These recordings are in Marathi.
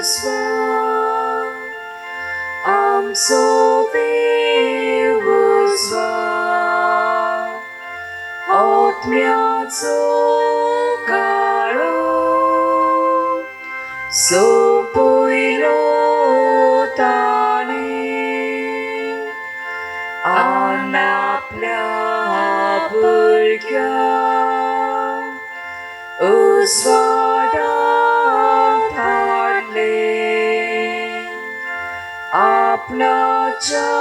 उजवा आमचो देव उजवा ओटम्याचो काळो सोपयलो ताणे आनी आपल्या भुरग्या उजवाडाक धाडले आपणाच्या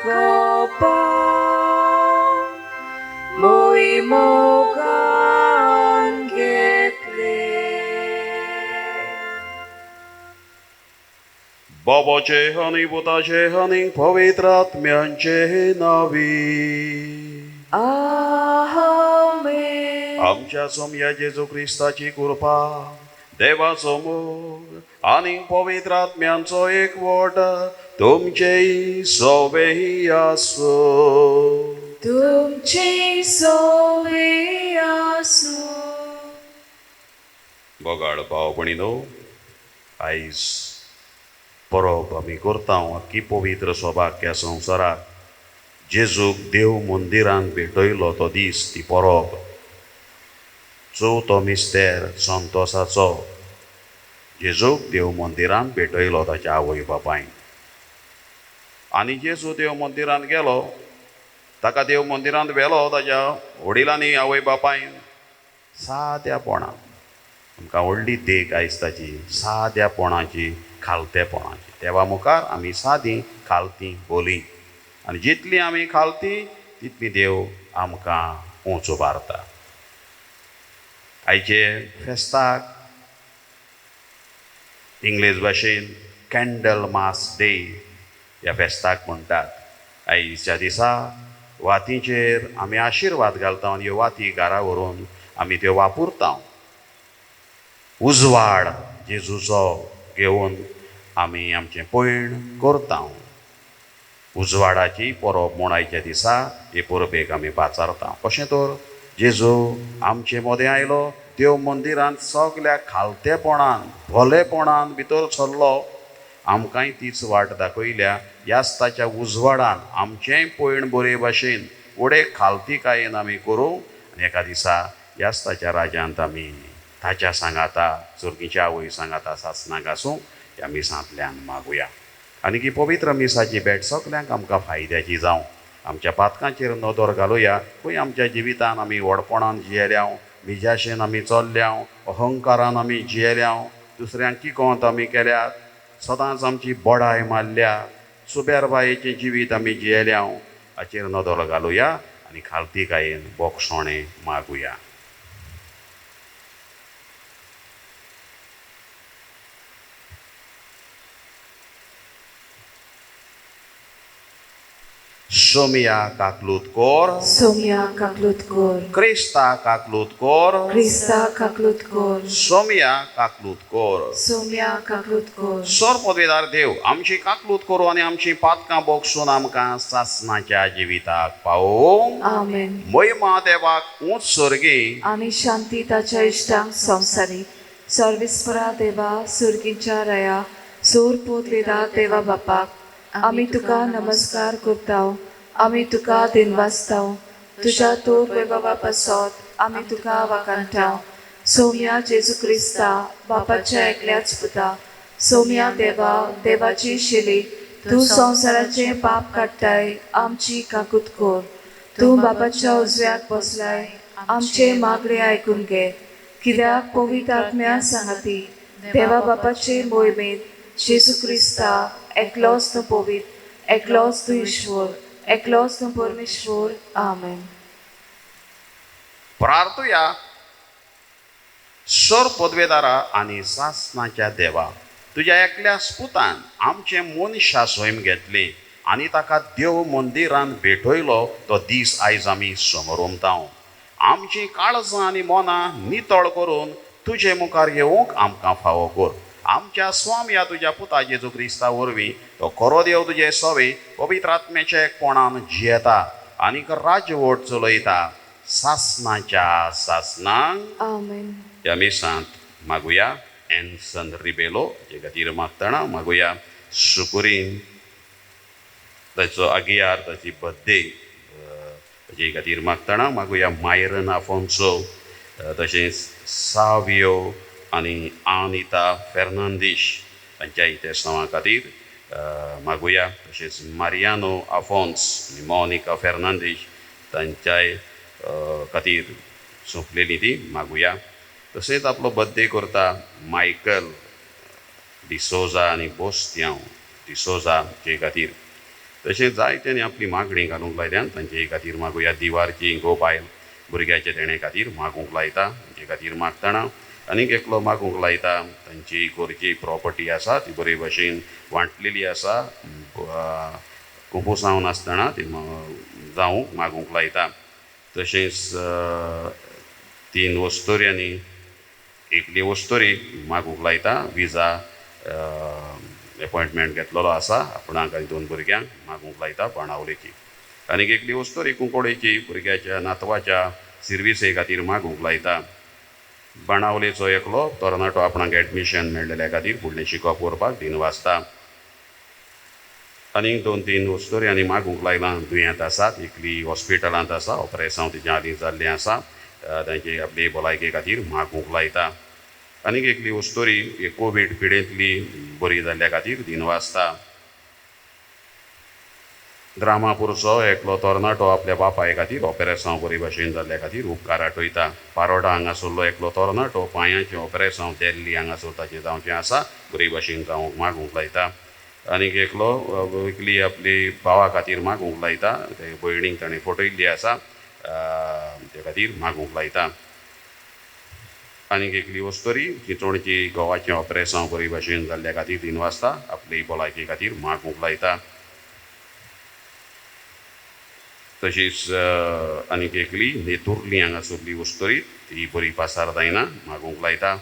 गोपाक मोगान घेतले. बाबाचे आनी पुताचे आनी पवित्र आत्म्यांचे नावी. आमेन. आमच्या सोम्या जेजू क्रिस्ताची कृपा, देवाचो मोग आनी पवित्र आत्म्यांचो एकवट तुमचेय सोबेही आसो. तुमचे सोवे आसो. बोगाड भाव भयणीनो, आयज परब आमी करता की पवित्र सौभाग्य संवसाराक जेजूक देव मंदिरांत भेटयलो तो दीस, ती परब चवथो मिस्तेर संतोसाचो. जेजूक देव मंदिरांत भेटयलो ताच्या आवय बापायन, आनी जेजू देव मंदिरांत गेलो, ताका देव मंदिरांत व्हेलो ताच्या वडिलांनी आवय बापायन साद्यापणान. आमकां व्हडली देख आयज ताची साद्यापणाची, खालतेपणाची. देवा मुखार आमी सादी खालती बोली, आनी जितली आमी खालती तितली देव आमकां उंच उबारता. आयचे फेस्ताक इंग्लीश भाशेन कॅन्डल मास डे ह्या फेस्ताक म्हणटात. आयच्या दिसा वातीचेर आमी आशिर्वाद घालता आनी ह्यो वाती घरा व्हरून आमी त्यो वापरता. उजवाड जेजूचो घेवन आमी आमचें पैण करता. उजवाडाची परब म्हूण आयच्या दिसा हे परबेक आमी पाचारता. कशें तर जेजू आमचे मदें आयलो, देव मंदिरांत सगल्या खालतेपणान भलेपणान भितर सरलो. आमकांय तीच वाट दाखयल्या. ह्याच ताच्या उजवाडान आमचेंय पैण बरे भाशेन उडे खालतीकायेन आमी करूं आनी एका दिसा ह्याच ताच्या राज्यांत आमी ताच्या सांगाता, चुरगीच्या आवय सांगाता सासणाक आसूं ह्या मिसांतल्यान मागुया. आनी की पवित्र मिसाची भेट सगल्यांक आमकां फायद्याची जावं. आमच्या पातकांचेर नदर घालुया. खंय आमच्या जिवितान आमी व्हडपणान जियेल्या, मिजाशेन आमी चल्ल्या, अहंकारान आमी जियेल्या, दुसऱ्यांक किकोंत आमी केल्यात, सदांच आमची बडाय मारल्या, सुबेरबायेचें जिवीत आमी जियेल्या, हाचेर नदर घालुया आनी खालतीकायेन बोगसोणें मागुया. सोमिया काकलूत कोर, सोमिया काकलूत कोर, क्रिस्ता काकलूत कोर, क्रिस्ता काकलूत कोर, सोमिया काकलूत कोर. सोमिया काकलूत कोर. सोर पदवीदार देव आमची काकलूत करूं आनी आमची पातकां बोगसून आमकां सासणाच्या जिविताक पावोवंक. आमेन. महिमा देवाक उंच सर्गी आनी शांती ताच्या इश्टांक संवसारी. सर्वेस्परा देवा सुर्गीच्या रया, सोर पदवीदार देवा बापाक आमी तुका नमस्कार करताव. आमी तुका दिनवासताव. तुज्या तोर वैभवा पासत आमी तुका वाखाणटाव. सोम्या जेजू क्रिस्ता बापाच्या एकल्याच पुता. सोम्या देवा, देवाची शिली, तूं संवसाराचे पाप काडटाय, आमची काकूत कोर. तूं बापाच्या उजव्याक बसलाय, आमचे मागणे आयकून घे. कित्याक पवित्र आत्म्या सांगाती देवा बापाचे मोहिमेत जेजू क्रिस्ता एकलोच न्हू पवित्र, एकलोच तूं ईश्वर, एकलोच न्हू परमेश्वर. आमेन. प्रार्थुया. सोर पदवेदारा आनी सासणाच्या देवा, तुज्या एकल्या पुतान आमचें मनशा स्वयं घेतलें आनी ताका देव मंदिरांत भेटयलो तो दीस आयज आमी समोर उमताव. आमची काळजां आनी मनां नितळ करून तुजे मुखार येवंक आमकां फावो कर. आमच्या स्वाम्या तुज्या पुता जेजू क्रिस्ता वरवीं तो खरो देव तुजे सवे पवित्र आत्म्याच्या एकपणान जियेता आनीक राजवट चलयता सासणाच्या सासणांक. आमेन. ह्या मिसांत मागुया. एनसन रिबेलो जे खातीर मागताना मागुया सुकुरीन ताचो आगियार ताची बर्थडे ताचे खातीर मागताना मागुया मायरन आफोन्सो तशेंच सावियो आनी आनिता फेर्नांदीश तांच्या इतिहासांवा खातीर मागुया तशेंच मारियानो आफोन्स आनी मोनिका फेर्नांदीश तांच्याय खातीर सोंपलेली ती मागुया तशेंच आपलो बर्थडे करता मायकल डिसोजा आनी बोस्त्यांव डिसोजा जे खातीर तशेंच जायत्यांनी आपली मागणी घालूंक लायल्यान तांचे खातीर मागुया दिवारची गोबायल भुरग्याचे देणे खातीर मागूंक लायता जे खातीर मागताना आनीक एकलो मागूंक लायता तांची घरची प्रॉपर्टी आसा ती बरे भशेन वांटलेली आसा कुपोसांव नासतना ती जावंक मागूंक लायता तशेंच 3 वस्तोऱ्यांनी एकली वस्तोरी मागूंक लायता विजा अपॉयंटमेंट घेतलेलो आसा आपणाक आनी 2 भुरग्यांक मागूंक लायता बाणावलेची आनीक एकली वस्तोरी कुंकोडेची भुरग्याच्या नातवाच्या सर्विसे खातीर मागूंक लायता बाणावलेचो एकलो तरणाटो आपणाक एडमिशन मेळ्ळेल्या खातीर फुडलें शिकप करपाक दिनवासता आनीक 2-3 वस्तोरी आनी मागूंक लायलां दुयेंत आसात एकली हॉस्पिटलांत आसा ऑपरेशन तिच्या आदीं जाल्लें आसा तांचे आपली भलायके खातीर मागूंक लायता आनीक एकली वस्तोरी कोवीड पिडेंतली बरी जाल्ल्या खातीर दिनवासता द्रामापूरचो एकलो तरणाटो आपल्या बापाय खातीर ऑपरेशन बरे भशेन जाल्ल्या खातीर उपकार आठयता पारोडा हांगासरलो एकलो तरणाटो पांयाचें ऑपरेशन दिल्ली हांगासर ताचें जावचें आसा बरे भशेन जावंक मागूंक लायता आनीक एकली आपली भावा खातीर मागूंक लायता ते भयणीक ताणें फटयल्ली आसा ते खातीर मागूंक लायता आनीक एकली वस्तोरी चिंचोणची घोवाचें ऑपरेशन बरे भशेन जाल्ल्या खातीर दिनवासता आपली भलायके खातीर मागूंक लायता तशीच आनीक एकली नेतुर्ली हांगासरली वस्तोरी ती बरी पासार जायना मागूंक लायता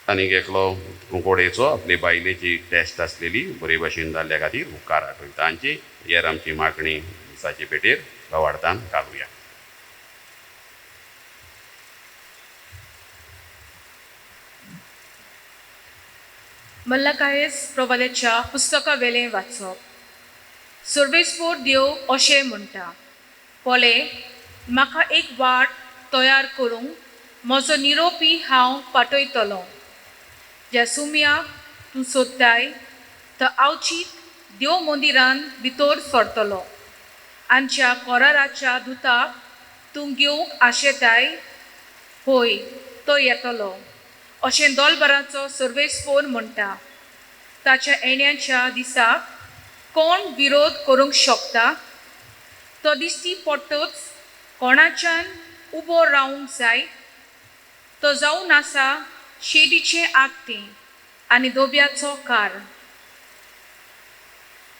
आनीक एकलो कुंकोडेचो आपले बायलेची टेस्ट आसलेली बरे भशेन जाल्ल्या खातीर उपकार आठयता हांची हेर आमची मागणी दिसाचे पेटेर गवाडतान घालुया मल्लाकायेस प्रवाल्याच्या पुस्तका वेलें वाचप सर्वेस्पोर देव अशें म्हणटा पोले म्हाका एक वाट तयार करूंक म्हजो निरोपी हांव पाठयतलो ज्या सुमयाक तूं सोदताय तो आवचीत देव मंदिरान भितर सरतलो आमच्या कोराराच्या दुताक तूं घेवंक आशेताय होय तो येतलो अशें दोलबाराचो सर्वेस्पोर म्हणटा ताच्या येण्याच्या दिसाक कोण विरोध करूंक शकता तो दिसती पडटोच कोणाच्यान उबो रावंक जाय तो जावन आसा शेटीचें आकतें आनी दोब्याचो कार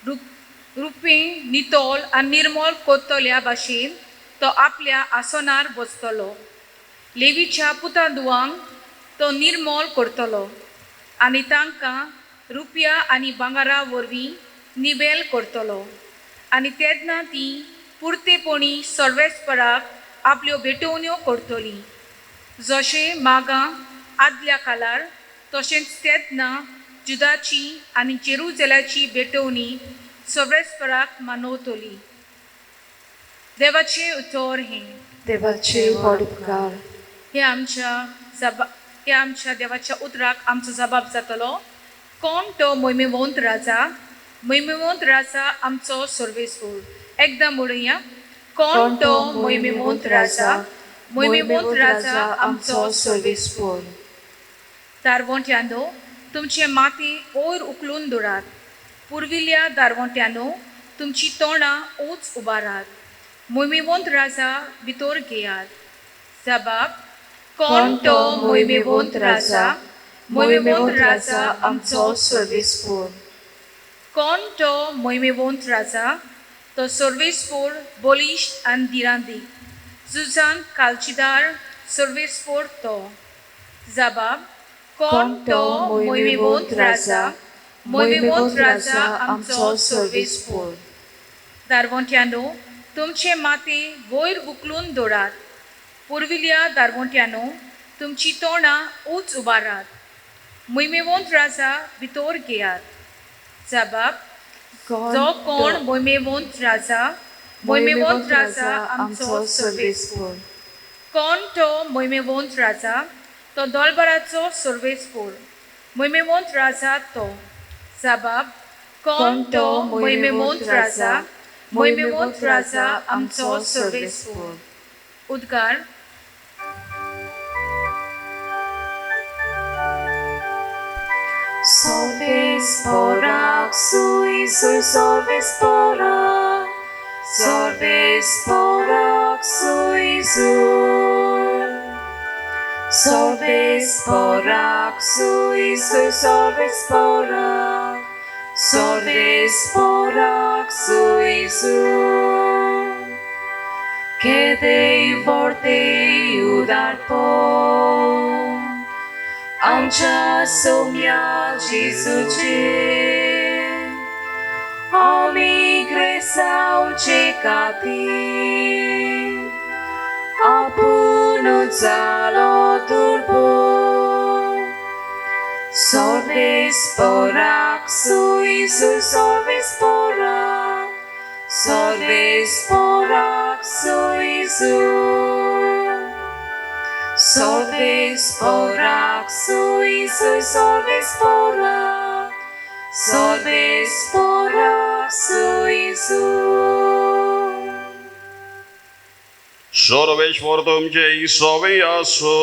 रुपें नितोल आनी निर्मळ कोत्तल्या भाशेन तो आपल्या आसनार बसतलो लेवीच्या पुतांदुवांक तो निर्मळ करतलो आनी तांकां रुपया आनी भांगारा वरवीं निबेल करतलो आनी तेन्ना ती पुर्तेपणी सर्वेस्पराक आपल्यो भेटवण्यो करतली जशें मागां आदल्या काळार तशेंच तेन्ना जुदाची आनी जेरुजेलाची भेटवणी सर्वेस्पराक मानवतली देवाचें उतर देवाचे व्हड उपकार हे आमच्या देवाच्या उतराक आमचो जबाब जातलो कोण तो मोहिमेवंत राजा आमचो सर्वेस्पोर एकदां म्हणुया कोण तो मोहिमेवंत राजा आमचो सर्वेस्पोर दारवंट्यानो तुमचे माथी वयर उखलून दवरात पुर्विल्ल्या दारवंट्यानो तुमची तोंडां ऊंच उबारात मोहिमेवंत राजा भितर घेयात जबाब कोण तो मोहिमेवंत राजा आमचो सर्वेस्पोर कोण तो मोहिमेवंत राजा तो सर्वेस्पोर बलिश्ट आनी दिरांदी झुजान कालचीदार सर्वेस्पोर तो जबाब कोण तो मोहिमेवंत राजा आमचो सर्वेस्पोर दारवंट्यानो तुमचे माथे वयर उखलून दवरात पुर्विल्ल्या दारवंट्यानो तुमची तोंडां ऊंच उबारात मोहिमेवंत राजा भितर घेयात. जबाब कोण जो तो कोण मोहिमेवंत राजा मोहिमेवंत राजा आमचो सर्वेस्पूर. कोण तो मोहिमेवंत राजा तो दोलबराचो सर्वेस्पूर. मोहिमेवंत राजा तो. जबाब कोण तो मोहिमेवंत राजा मोहिमेवंत राजा आमचो सर्वेस्पूर. उद्गार Sorvesporak suisur sorvesporak Sorvesporak suisur Sorvesporak suisur sorvesporak Sorvesporak suisur Kedei vortei udarpo आमच्या सौम्या जेजूचे आमी ग्रेसावचे खातीर आपुणूच जालो दुर्बळ सर्वेस्पराक सुईसूर सर्वेस्पराक सर्वेस्पराक सुईसूर Sorvesporak suisur sorvesporak Sorvesporak suisur Sarveshwar तुमचे सोबे असो.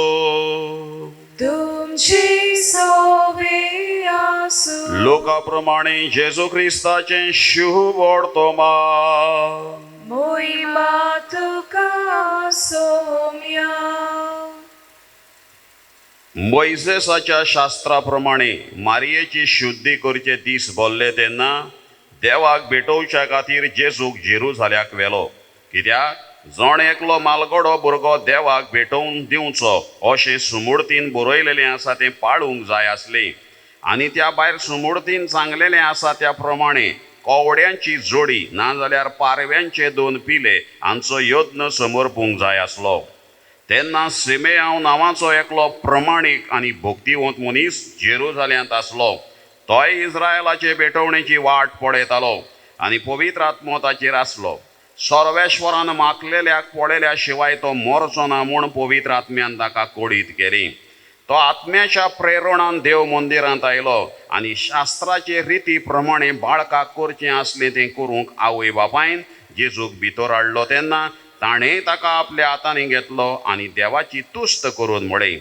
तुमची सोबे आसूं लोकाप्रमाणे जेजू ख्रिस्ताचे शुभ वर्तमान मोहिमा तुका सौम्या मोइसेसाच्या शास्त्राप्रमाणे मारयेची शुद्धी करचे दीस बोल्ले तेन्ना देवाक भेटोवच्या खातीर जेजूक जेरुसाल्याक व्हेलो. कित्याक जण एकलो मालगडो भुरगो देवाक भेटोवन दिवचो अशें सुमूर्तीन बरयलेलें आसा तें पाळूंक जाय आसलें. आनी त्या भायर सुमूर्तीन सांगलेलें आसा त्या प्रमाणे कोवड्यांची जोडी नाजाल्यार पारव्यांचे 2 पिले हांचो यत्न समर्पूंक जाय आसलो. तेन्ना सिमेयाव नांवाचो एकलो प्रमाणीक आनी भक्तिवंत मनीस जेरुसाल्यांत आसलो. तोय इस्रायलाचे भेटवणेची वाट पळयतालो आनी पवित्र आत्मो ताचेर आसलो. सर्वेश्वरान मागलेल्याक पळयल्या शिवाय तो मरचो ना म्हूण पवित्र आत्म्यान ताका कोडीत केली. तो आत्म्याच्या प्रेरणान देव मंदिरांत आयलो आनी शास्त्राचे रिती प्रमाणे बाळकाक करचें आसलें तें करूंक आवय बापायन जेजूक भितर हाडलो तेन्ना ताणें ताका आपल्या हातांनी घेतलो आनी देवाची तुस्त करून म्हळें,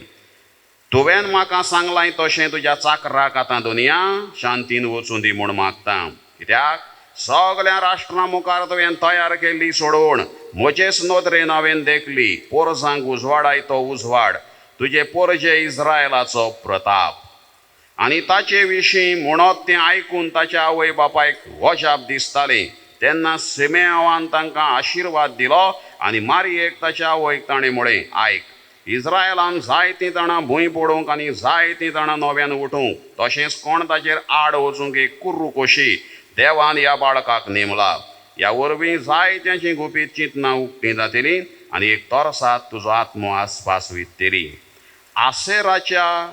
तुवें म्हाका सांगलां तशें तुज्या चाकराक आतां दुनिया शांतीन वचूं दी म्हूण मागतां. कित्याक सगळ्या राष्ट्रां मुखार तुवें तयार केल्ली सोडवण म्हजेच नदरेन हांवें देखली. पोरसांक उजवाडाय तो उजवाड तुजे पोरजे इस्रायलाचो प्रताप. आनी ताचे विशीं म्हणत तें आयकून ताच्या आवय बापायक वजाप दिसतालें. तेन्ना सिमेयावान तांकां आशिर्वाद दिलो आनी मारयेक ताच्या आवयक ताणें म्हळें, आयक, इस्रायलान जायतीं जाणां भूंय पडूंक आनी जायतीं जाणां नव्यान उठूंक तशेंच कोण ताचेर आड वचूंक एक कुर्रू कशी देवान ह्या बाळकाक नेमला. ह्या वरवीं जायत्यांची गुपीत चिंतनां उक्तीं जातलीं आनी एक तोरसात तुजो आत्मो आसपास वित्तली. आसेराच्या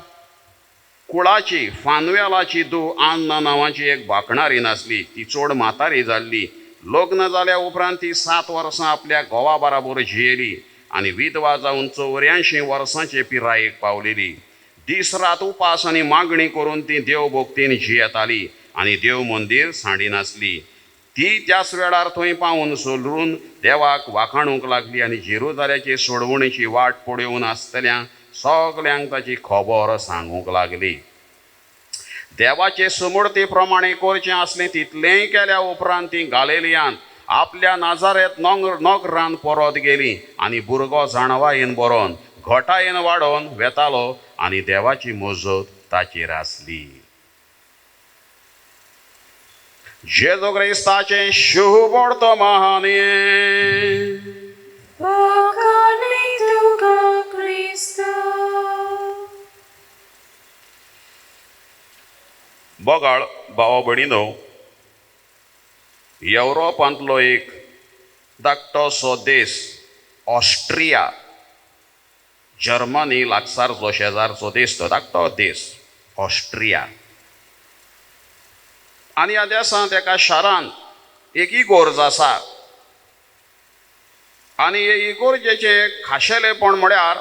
कुळाची फानुएलाची धूव आन्ना नांवाची एक भाकणारी आसली. ती चड म्हातारी जाल्ली. लग्न जाल्या उपरांत ती 7 वर्सां आपल्या घोवा बराबर जियेली आनी विधवा जावन 84 वर्सांचे पिरायेक पावलेली. दीस रात उपास आनी मागणी करून ती देव भक्तीन जियेताली आनी देव मंदीर सांडिनासली. ती त्याच वेळार थंय पावून सोलरून देवाक वाखाणूंक लागली आनी जेरुसाल्याचे सोडवणेची वाट पळोवन आसतल्या सगल्यांक ताची खबर सांगूंक लागली. देवाचे समर्थे प्रमाणे करचें आसलें तितलेंय केल्या उपरांत ती गालिलियांत आपल्या नाजारेत नगरांत परत गेली आनी भुरगो जाणवायेन बरोवन घोटायेन वाडोवन वेतालो आनी देवाची मजत ताचेर आसली. जेजू क्रिस्ताचे शुभ वर्तमान Покорный Духа Христа. बगाळ भावा भयणीनो, युरोपांतलो एक धाकटोसो देश ऑस्ट्रिया, जर्मनी लागसारचो शेजारचो देश तो धाकटो देश. ऑस्ट्रिया. आनी ह्या देशांत एका शारांत एक इगोर्ज आसा. आनी हे इगोर्जेचें खाशेलेपण म्हळ्यार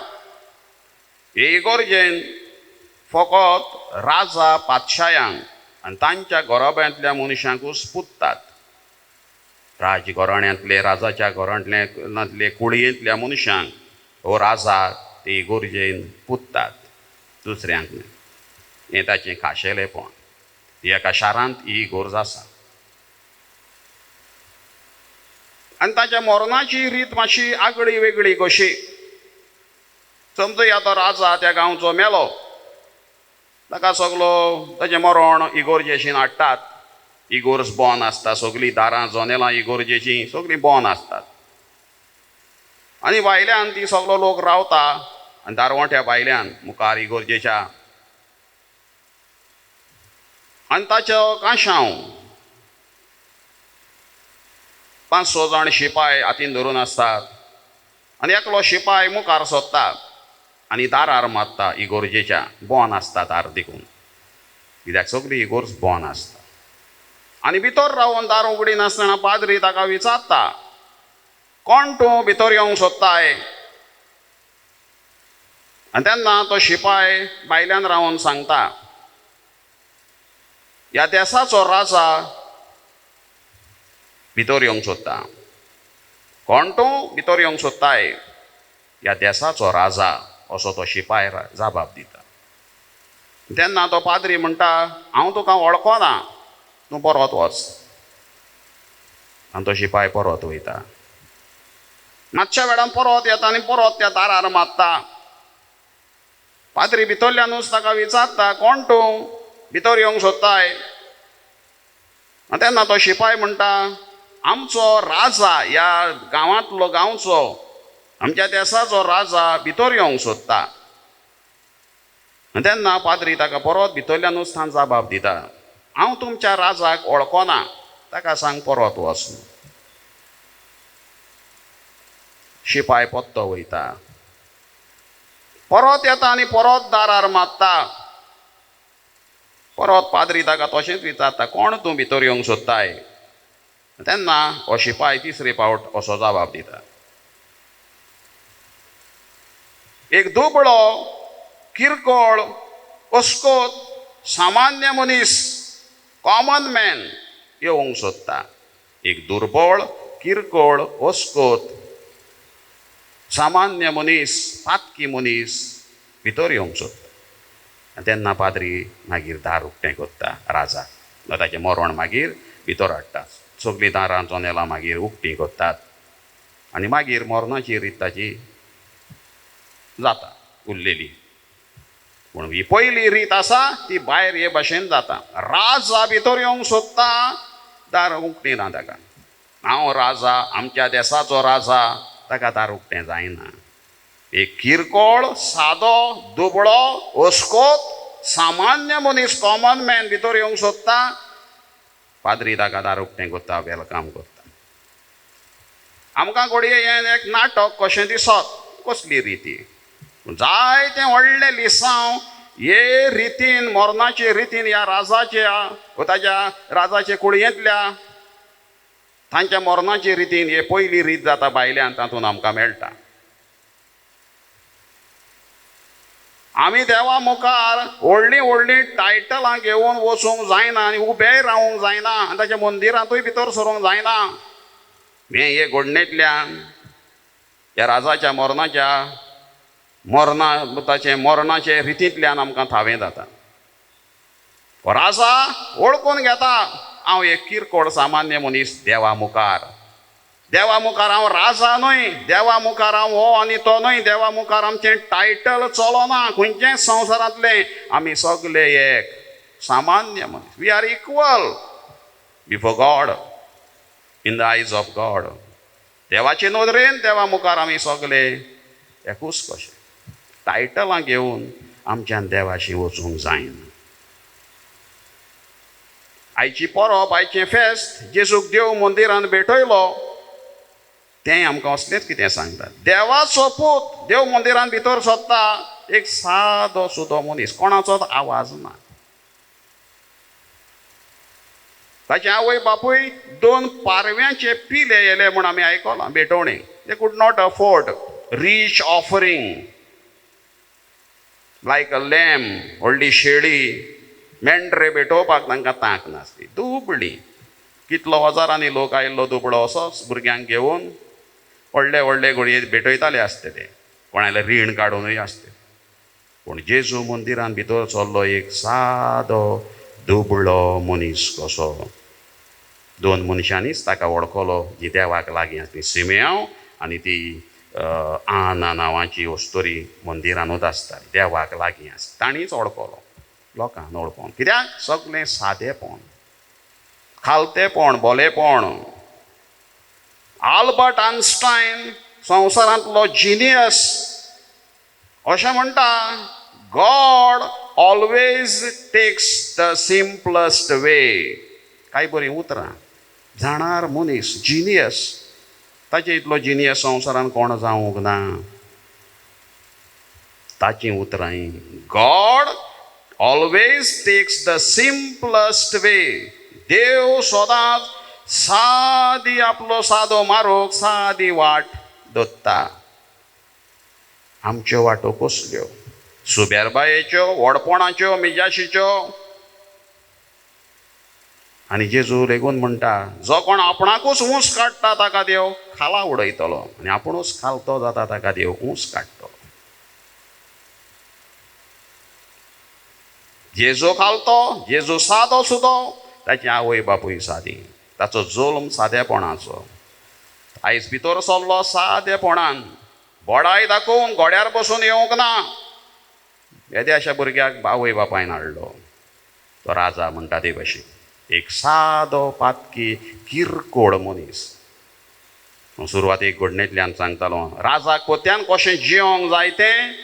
हे इगोर्जेन फकत राजा पातशायांक आनी तांच्या घराब्यांतल्या मनशांकूच पुजतात. राजघराण्यांतले राजाच्या घरांतले कुडयेंतल्या मनशांक हो राजा ते इगोर्जेन पुजतात, दुसऱ्यांक न्हय. हें ताचें खाशेलेपण. एका शारांत ही इगोर्ज आसा. आनी ताच्या मरणाची रीत मातशी आगळी वेगळी कशी. समजूया तो राजा त्या गांवचो मेलो, ताका सगलो ताचें मरण इगोर्जेशीन हाडटात. इगोर्ज बॉन आसता, सगलीं दारां जनेलां इगोर्जेचीं सगलीं बॉन आसतात. आनी भायल्यान ती सगलो लोक रावता आनी दारवट्या भायल्यान मुखार इगोर्जेच्या. आनी ताचो कांशाव 5-6 जाण शिपाय हातीन धरून आसतात. आनी एकलो शिपाय मुखार सोदता आनी दारार मारता इगोर्जेच्या. बॉन आसता दार देखून, कित्याक सगळी इगोर्ज बॉन आसता. आनी भितर रावन दार उगडी नासतना पाद्री ताका विचारता, कोण तूं भितर येवंक सोदताय? आनी तेन्ना तो शिपाय भायल्यान रावन सांगता, ह्या देशाचो राजा भितर येवंक सोदता. कोण तूं भितर येवंक सोदताय? ह्या देशाचो राजा, असो तो शिपाय जाबाब दिता. तेन्ना तो पाद्री म्हणटा, हांव तुका वळखना, तूं परत वच. आनी तो शिपाय परत वयता. मातशा वेळान परत येता आनी परत त्या दारार मारता. पाद्री भितरल्यानूच ताका विचारता, कोण तूं भितर येवंक सोदताय? तेन्ना तो शिपाय म्हणटा, आमचो राजा, ह्या गांवांतलो गांवचो, आमच्या देशाचो राजा भितर येवंक सोदता. तेन्ना पाद्री ताका परत भितरल्यानूच तां जाबाब दिता, हांव तुमच्या राजाक वळखना, ताका सांग परत वच. शिपाय पत्तो वयता, परत येता आनी परत दारार मारता. परत पाद्री ताका तशेंच विचारता, कोण तूं भितर येवंक सोदताय? तेन्ना हो शिपाय तिसरे फावट असो जाबाब दिता, एक दुबळो किरकोळ अस्कोत सामान्य मनीस, कॉमन मॅन येवंक सोदता. एक दुर्बळ किरकोळ अस्कोत सामान्य मनीस, पातकी मनीस भितर येवंक सोदता. तेन्ना पाद्री मागीर दार उक्तें करता राजा. ताचें मरण मागीर भितर हाडटा. सगलीं दारां जनेलां मागीर उक्तीं करतात. आनी मागीर मरणाची रीत ताची जाता उरलेली. पूण ही पयली रीत आसा ती भायर हे भाशेन जाता. राजा भितर येवंक सोदता, दार उक्तीं ना ताका. हांव राजा, आमच्या देशाचो राजा, ताका दार उक्तें जायना. एक किरकोळ, सादो, दुबळो, अस्कोत सामान्य मनीस, कॉमन मॅन भितर येवंक सोदता. पाद्री ताका दार उक्तें करता, वेलकम करता. आमकां घडये हें एक नाटक कशें दिसत, कसली रिती. जायते व्हडले लिसांव हे रितीन, मरणाचे रितीन ह्या राजाच्या वा ताच्या राजाचे कुडयेंतल्या तांच्या मरणाचे रितीन हे पयली रीत जाता भायल्यान, तातूंत आमकां मेळटा. आमी देवा मुखार व्हडलीं व्हडलीं टायटलां घेवन वचूंक जायना आनी उबेय रावूंक जायना आनी ताच्या मंदिरांतूय भितर सरूंक जायना. हे घडणेंतल्यान ह्या राजाच्या मरणाचे रितींतल्यान आमकां थावें जाता. राजा वळखून घेता, हांव एक किरकोळ सामान्य मनीस देवा मुखार. देवा मुखार हांव राजा न्हय, देवा मुखार हांव हो आनी तो न्हय, देवा मुखार आमचें टायटल चलना खंयचेच संवसारांतलें. आमी सगळे एक सामान्य मनीस. We are equal before God, in the eyes of God. देवाचे नदरेन देवा मुखार आमी सगळे एकूच कशे. टायटलां घेवन आमच्यान देवाशी वचूंक जायना. आयची परब, आयचें फेस्त जेजूक देव मंदिरांत भेटयलो तें आमकां असलेंच कितें सांगता. देवाचो पूत देव मंदिरांत भितर सोदता, एक सादो सुदो मनीस, कोणाचोच आवाज ना. ताचे आवय बापूय 2 पारव्यांचे पिले येले म्हूण आमी आयकलां भेटोवणी. They could not afford rich offering like a lamb, व्हडली शेळी, मेंढरे भेटोवपाक तांकां तांक नासली. दुबळी, कितलो हजारांनी लोक आयिल्लो दुबळो असोच भुरग्यांक घेवन व्हडले व्हडले घडये भेटयताले आसतले, कोणाले रीण काडूनय आसतले. पूण जेजू मंदिरान भितर चल्लो एक सादो दुबळो मनीस कसो. 2 मनशांनीच ताका वळखलो, जी देवाक लागीं आसली, सिमेओन आनी ती आना नांवाची वस्तोरी मंदिरानूच आसताली, देवाक लागीं आसता. तांणीच वळखलो लोकांक वळखोन. कित्याक सगळें सादेपण, खालतेपण, भलेपण. आल्बर्ट आयन्स्टायन संवसारांतलो जिनियस अशें म्हणटा, गॉड ऑलवेज टेक्स द सिंपलस्ट वे. काय बरीं उतरां. जाणार मनीस, जिनियस, ताचे इतलो जिनियस संवसारान कोण जावंक ना. ताची उतरां ही. गॉड ऑलवेज टेक्स द सिंपलस्ट वे. देव सदांच सादी आपलो सादो मारूंक सादी वाट दोत्ता. आमच्यो वाटो कसल्यो? सुबेरबायेच्यो, व्हडपणाच्यो, मिजाशीच्यो. आनी जेजू लेगून म्हणटा, जो कोण आपणाकूच ऊंच काडटा ताका देव खाला उडयतलो, आनी आपुणूच खालतो जाता ताका देव ऊंच काडटलो. जेजू खालतो, जेजू सादो सुदो, ताची आवय बापूय सादी, ताचो जल्म सादेपणाचो. आयज भितर चल्लो सादेपणान, बोडाय दाखोवन घोड्यार बसून येवंक ना. येद्या अशा भुरग्याक आवय बापायन हाडलो. तो राजा म्हणटा ते भाशेन एक सादो पातकी किरकोळ मनीस. सुरवातेक घडणेंतल्यान सांगतालो, राजाक कोत्यान कशें जियोंक जाय तें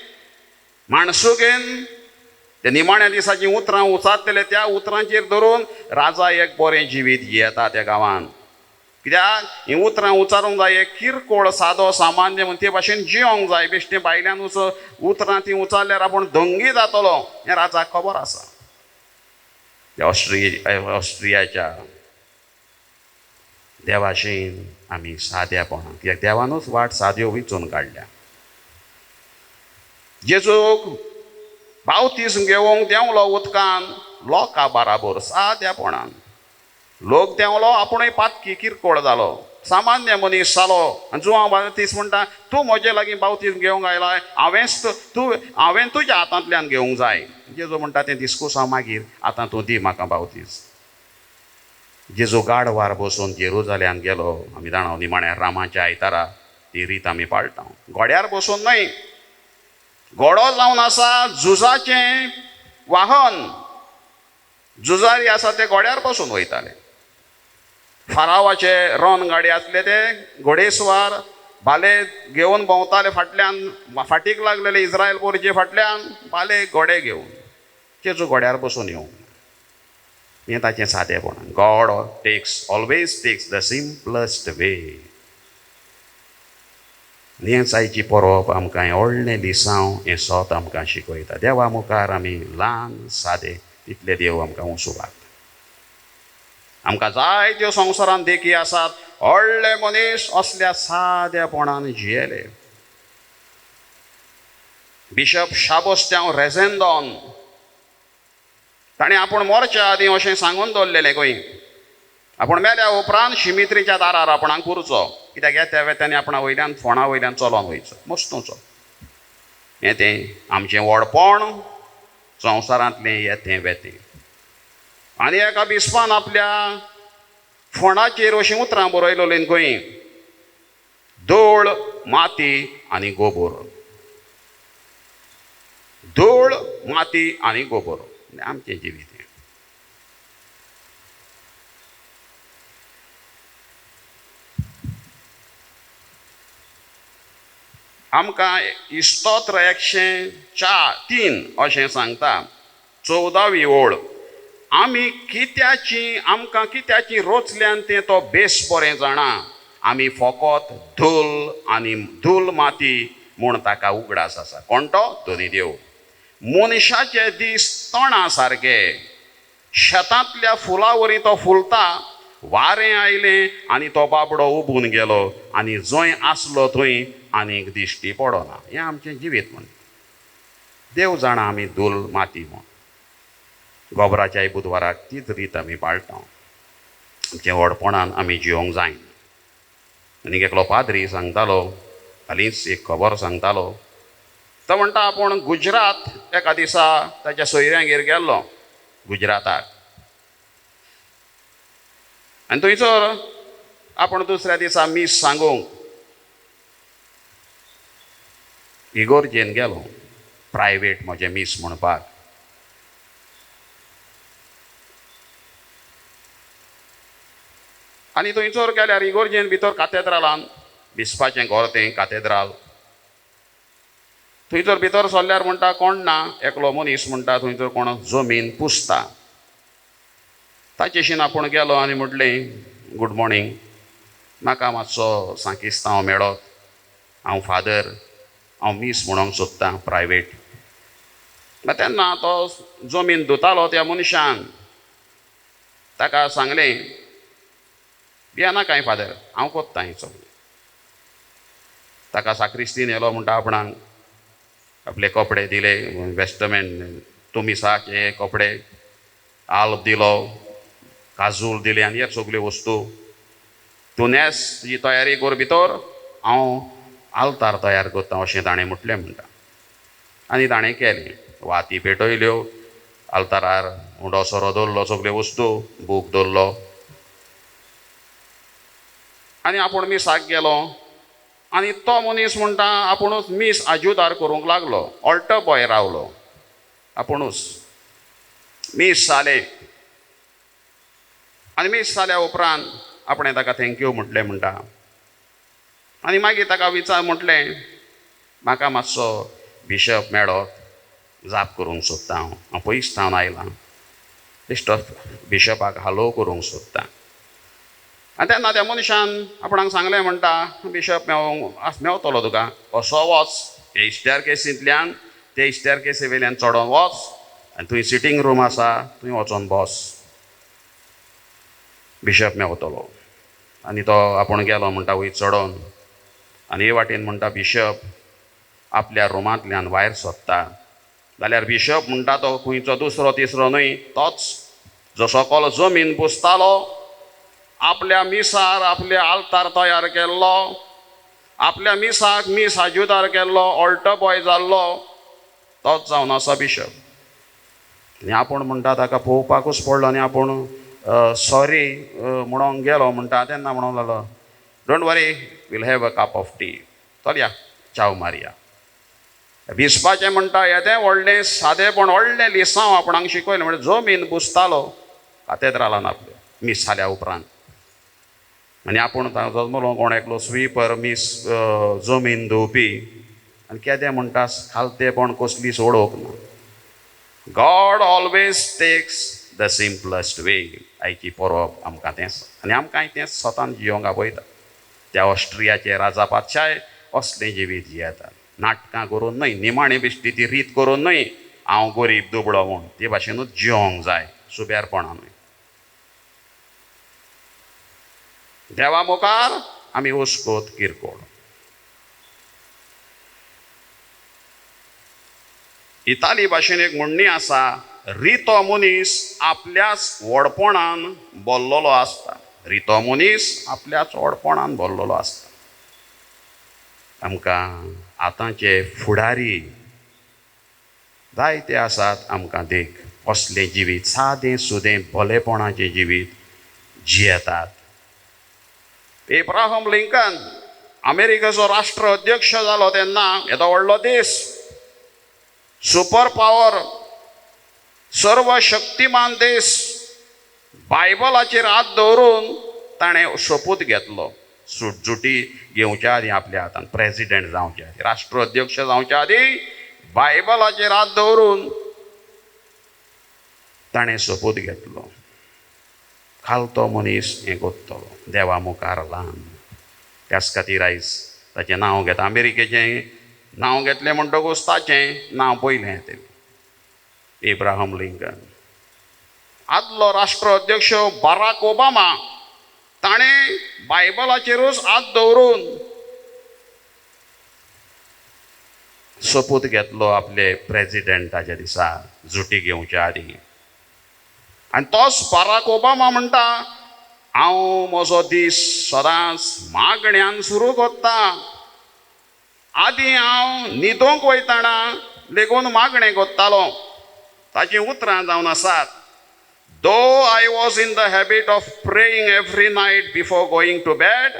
माणसुकेन ते निमाण्या दिसाची उतरां उचारतले, त्या उतरांचेर धरून राजा एक बरें जिवीत येता त्या गांवांत. कित्याक ही उतरां उचारूंक जाय, एक किरकोळ सादो सामान्य म्हण ते भाशेन जियोंक जाय. बेश्टें भायल्यानूच उतरां ती उचारल्यार आपूण दंगी जातलो हें राजाक खबर आसा. ऑस्ट्रियाच्या देवाशेन आमी सादेपणान, कित्याक देवानूच वाट साद्यो विचून काडल्या. जेजूक बावतीस घेवंक देंवलो उदकान लोकां बाराबर सादेपणान. लोक देंवलो, आपुणूय पातकी किरकोळ जालो, सामान्य मनीस जालो. आनी जुवांव बावतीस म्हणटा, तूं म्हजे लागीं बावतीस घेवंक आयला, हांवें तुज्या हातांतल्यान घेवंक जाय. जेजू म्हणटा तें दिसकूस हांव मागीर, आतां तूं दी म्हाका बावतीस. जेजू गाडवार बसून जेरुजाल्यान गेलो. आमी जाणां निमाण्या रामाच्या आयतारा ती रीत आमी पाळटा. घोड्यार बसून न्हय, घोडो जावन आसा झुजाचें वाहन. झुजारी आसा ते घोड्यार बसून वयताले. फारावाचे रणगाडी आसले ते घोडेस्वार भाले घेवन भोंवताले फाटल्यान, फाटीक लागलेले इस्रायल पोरचे फाटल्यान भाले घोडे घेवन. जेजू घोड्यार बसून येवंक ना. हें ताचें सादेपणान. गॉड ऑलवेज टेक्स द सिंपलस्ट वे. नेसायची परोप आमकां हें व्हडलें लिसांव हें सोत आमकां शिकयता. देवा मुखार आमी ल्हान सादे तितले देव आमकां उंचो लागता. आमकां जायत्यो संवसारांत देखी आसात, व्हडले मनीस असल्या सादेपणान जियेले. बिशप शाबोस्त्यांव रेझेंदोन ताणें आपूण मोरच्या आदीं अशें सांगून दवरलेलें खंय, आपूण मेल्या उपरांत शिमित्रीच्या दारार आपणाक उरचो. कित्याक येत्या वेत्यांनी आपणा वयल्यान फोंडा वयल्यान चलोन वयचो, मस्तूचो. हें तें आमचें व्हडपण, संवसारांतलें येतें वेतें. आनी एका बिस्पान आपल्या फोंडाचेर अशीं उतरां बरयलोलीं खंय, धूळ, माती आनी गोबोर. धूळ, माती आनी गोबोर आमचें जिवीत. आमकां इस्तोत्र 103 अशें सांगता, 14वी ओळ. आमकां कित्याची रोचल्यान तें तो बेस बरें जाणा. आमी फकत धूल माती म्हूण ताका उगडास आसा. कोण तो? दोनी देव. मनशाचे दीस तणा सारके, शेतांतल्या फुला वरी तो फुलता, वारें आयलें आनी तो बाबडो उबून गेलो आनी जंय आसलो थंय आनीक दिश्टी पडना. हें आमचें जिवीत म्हण. देव जाणा आमी धूल माती म्हूण. गोबराच्याय बुधवाराक तीच रीत आमी पाळटा. आमचे व्हडपणान आमी जिवंक जाय. आनीक एकलो पाद्री सांगतालो, हालींच एक खबर सांगतालो. तो म्हणटा आपूण गुजरात एका दिसा ताच्या सोयऱ्यांगेर गेल्लो, गुजराताक. आनी थंयसर आपूण दुसऱ्या दिसा मीस सांगूंक इगोर्जेन गेलो, प्रायवेट म्हजें मीस म्हणपाक. आनी थंयसर गेल्यार इगोर्जेन भितर काथेद्रालान बिस्पाचें घर तें काथेद्राल. थंयसर भितर सरल्यार म्हणटा कोण ना, एकलो मनीस म्हणटा थंयसर कोण जमीन पुसता. ताचेशीन आपूण गेलो आनी म्हटलें गूड मॉर्निंग, म्हाका मातसो सांकिस्तांव मेळत, हांव फादर, हांव मीस म्हणूंक सोदतां प्रायवेट. तेन्ना तो जमीन धुतालो त्या मनशान ताका सांगलें, भियेना कांय फादर, हांव कोत्तां हें सगळें. ताका साक्रिस्तीन येलो म्हणटा आपणाक आपले कपडे दिले, वेस्टमेंट तुमिसाचे कपडे, आल्ब दिलो, काजूल दिले आनी ह्यो सगल्यो वस्तू. तूं नेस तुजी तयारी कर भितर, हांव आल्तार तयार करतां अशें ताणें म्हटलें म्हणटा. आनी ताणें केलें. वाती पेटयल्यो, आल्तारार उंडो सोरो दवरलो, सगल्यो वस्तू, बूक दवरलो. आनी आपूण मिसाक गेलो आनी तो मनीस म्हणटा आपुणूच मीस आजूदार करूंक लागलो. ऑल्टर बॉय रावलो, आपुणूच मीस जालें. आनी मीस जाल्या उपरांत आपणें ताका थँक्यू म्हटलें म्हणटा. आनी मागीर ताका म्हटलें, म्हाका मातसो बिशप मेळत, जाप करूंक सोदतां हांव पयसतावन आयलां, बेश्टो बिशपाक हालो करूंक सोदतां. आनी तेन्ना त्या मनशान आपणाक सांगलें म्हणटा, बिशप मेवतलो तुका, असो वच हे इश्टेर केसींतल्यान ते इश्टेर केसी वयल्यान चडोन वच आनी थंय सिटींग रूम आसा, थंय वचोन बस, बिशप मेवतलो. आनी तो आपूण गेलो म्हणटा वयर चडोन. आनी हे वाटेन म्हणटा बिशप आपल्या रुमांतल्यान भायर सरता. जाल्यार बिशप म्हणटा तो खंयचो दुसरो तिसरो न्हय, तोच जो सकल जमीन पुसतालो, आपल्या मिसार आपले आल्तार तयार केल्लो, आपल्या मिसाक मीस हाजूदार केल्लो, ऑल्टर बॉय जाल्लो, तोच जावन आसा बिशप. आनी आपूण म्हणटा ताका पळोवपाकूच पडलो आनी आपूण सॉरी म्हणोंक गेलो म्हणटा. तेन्ना म्हणूंक लागलो, don't worry, we'll have a cup of tea, चलया चाव मारया. बिस्पाचें म्हणटा येदें व्हडलें सादेपण, व्हडलें लिसांव आपणाक शिकयलें. म्हणजे जमीन पुसतालो काथेद्रालान आपले मीस जाल्या उपरांत. आनी आपूण जल्मलो कोण एकलो स्वीपर, मीस जमीन धुवपी. आनी केदें म्हणटा खालतेपण कसली सोडोवंक ना. गॉड ऑलवेज टेक्स द सिंपलस्ट वे. आयची परब आमकां तेंच, आनी आमकांय तेंच स्वतान जियोंक आपयता. त्या ऑस्ट्रियाचे राजा पातशाय असलें जिवीत जियेतात. नाटकां करून न्हय, निमाणी बेश्टी ती रीत करून न्हय, हांव गरीब दुबळो म्हूण, ते भाशेनूच जियोंक जाय सुबेरपणानूय. देवा मुखार आमी हुस्कोत किरकोळ. इताली भाशेन एक म्हणणी आसा, रितो मनीस आपल्याच व्हडपणान भरलेलो आसता. रितो मनीस आपल्याच व्हडपणान भरलेलो आसता. आमकां आतांचे फुडारी जायते आसात, आमकां देख असलें जिवीत, सादें सुदें भलेपणाचें जिवीत जियेतात. एब्राहम लिंकन अमेरिकेचो राष्ट्र अध्यक्ष जालो तेन्ना, येदो व्हडलो देश, सुपर पावर, सर्व शक्तिमान देश, बायबलाचेर हात दवरून ताणें शपूत घेतलो सुटजुटी घेवच्या आदी आपल्या हातान प्रेसिडेंट जावच्या आदी, राष्ट्र अध्यक्ष जावच्या आदी बायबलाचेर हात दवरून ताणें शपूत घेतलो. खालतो मनीस हें कोत्तलो, देवा मुखार ल्हान. त्याच खातीर आयज ताचें नांव घेता. अमेरिकेचें नांव घेतलें म्हणटकूच ताचें नांव पयलें येतलें, एब्राहम लिंकन. आदलो राष्ट्राध्यक्ष बाराक ओबामा ताणें बायबलाचेरूच हात दवरून सोपूत घेतलो आपले प्रेजिडेंटाच्या दिसा झुटी घेवच्या आदीं. आनी तोच बाराक ओबामा म्हणटा, हांव म्हजो दीस सदांच मागण्यांत सुरू करतां. आदीं हांव न्हिदूंक वयताना लेगून मागणें करतालो. ताचीं उतरां जावन आसात, Though I was in the habit of praying every night before going to bed,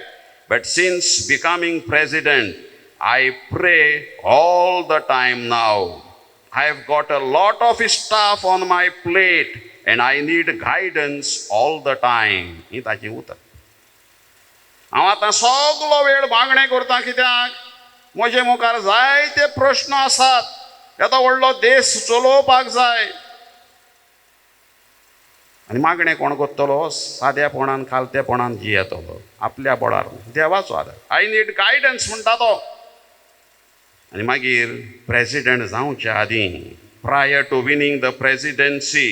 but since becoming president, I pray all the time now. I have got a lot of stuff on my plate and I need guidance all the time. ही ताची उतर. हांव आतां सगळो वेळ मागणें करतां, कित्याक म्हजे मुखार जायते प्रश्न आसात. येदो व्हडलो देश चलोवपाक जाय. आनी मागणें कोण करतलो? सादेपणान खालतेपणान जियेतलो, आपल्या बळार देवाचो आदार. आय नीड गायडन्स म्हणटा तो. आनी मागीर प्रेजिडेंट जावच्या आदीं, prior to winning the presidency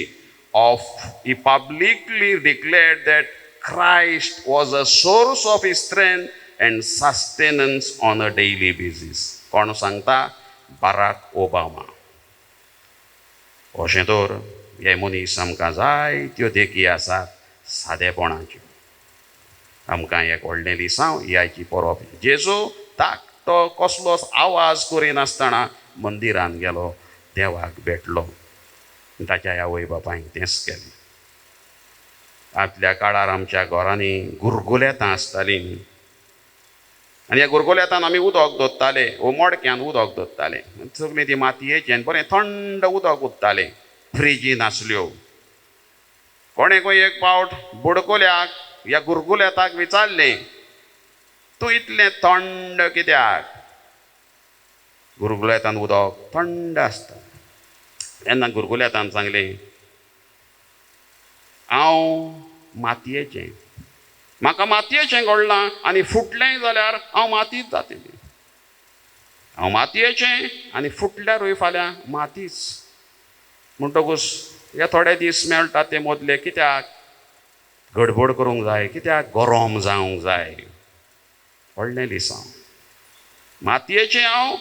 of, he publicly declared that Christ was a source of his strength and sustenance on a daily basis. कोण सांगता? Barack Obama. अशें तर हे मनीस आमकां जायत्यो देखी आसात सादेपणाच्यो. आमकां एक व्हडलें लिसांव याची परोवप. जेजू धाकटो कसलोच आवाज करिनासतना मंदिरांत गेलो, देवाक भेटलो. ताच्या आवय बापायन तेंच केलें. आदल्या काळार आमच्या घरांनी गुरगुलेतां आसतालीं आनी ह्या गुरगुलेतान आमी उदक धरताले, वो मडक्यान उदक धरताले. सगळीं ती मातयेचें आनी बरें थंड उदक उरतालें. फ्रिजी नासल्यो. कोणेकूय एक पावट बुडकुल्याक ह्या गुरगुलेताक विचारलें, तूं इतलें थंड कित्याक? गुरगुलेतान उदक थंड आसता. तेन्ना गुरगुलेतान सांगलें, हांव मातयेचें, म्हाका मातयेचें घडलां आनी फुटलें जाल्यार हांव मातीच जातलें. हांव मातयेचें आनी फुटल्यारूय फाल्यां मातीच. म्हणटकूच हे थोडे दीस मेळटात ते मदले कित्याक गडबड करूंक जाय, कित्याक गरम जावंक जाय. व्हडलें लिसांव. मातयेचें हांव,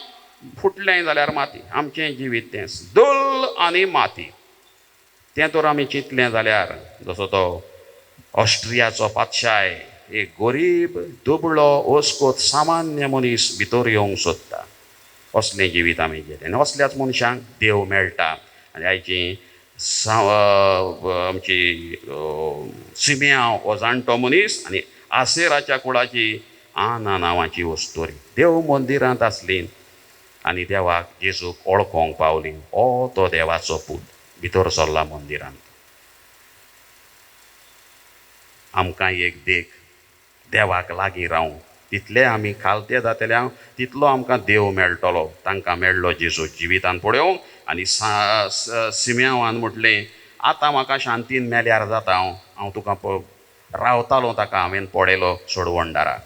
फुटलें जाल्यार माती. आमचें जिवीत तेंच, धूळ आनी माती. तें तर आमी चिंतलें जाल्यार, जसो तो ऑस्ट्रियाचो पातशाय एक गरीब दुबळो ओस्कोत सामान्य मनीस भितर येवंक सोदता. असलें जिवीत आमी गेलें आनी असल्याच मनशांक देव मेळटा. आनी आयची आमची सिम्यांव हो जाणटो मनीस आनी आसेराच्या कुळाची आना नांवाची वस्तोरी देव मंदिरांत आसली आनी देवाक जेजूक ओळखोंक पावली. हो तो देवाचो पूत भितर सरला मंदिरांत. आमकां एक देख देवाक लागीं रावंक, तितले आमी खालते जातले तितलो आमकां देव मेळटलो. तांकां मेळ्ळो जेजू जिवितांत पळोवंक. आनी सिम्यांवान म्हटलें, आतां म्हाका शांतीन मेल्यार जाता. हांव तुका रावतालो ताका हांवें पळयलो सोडवणदाराक.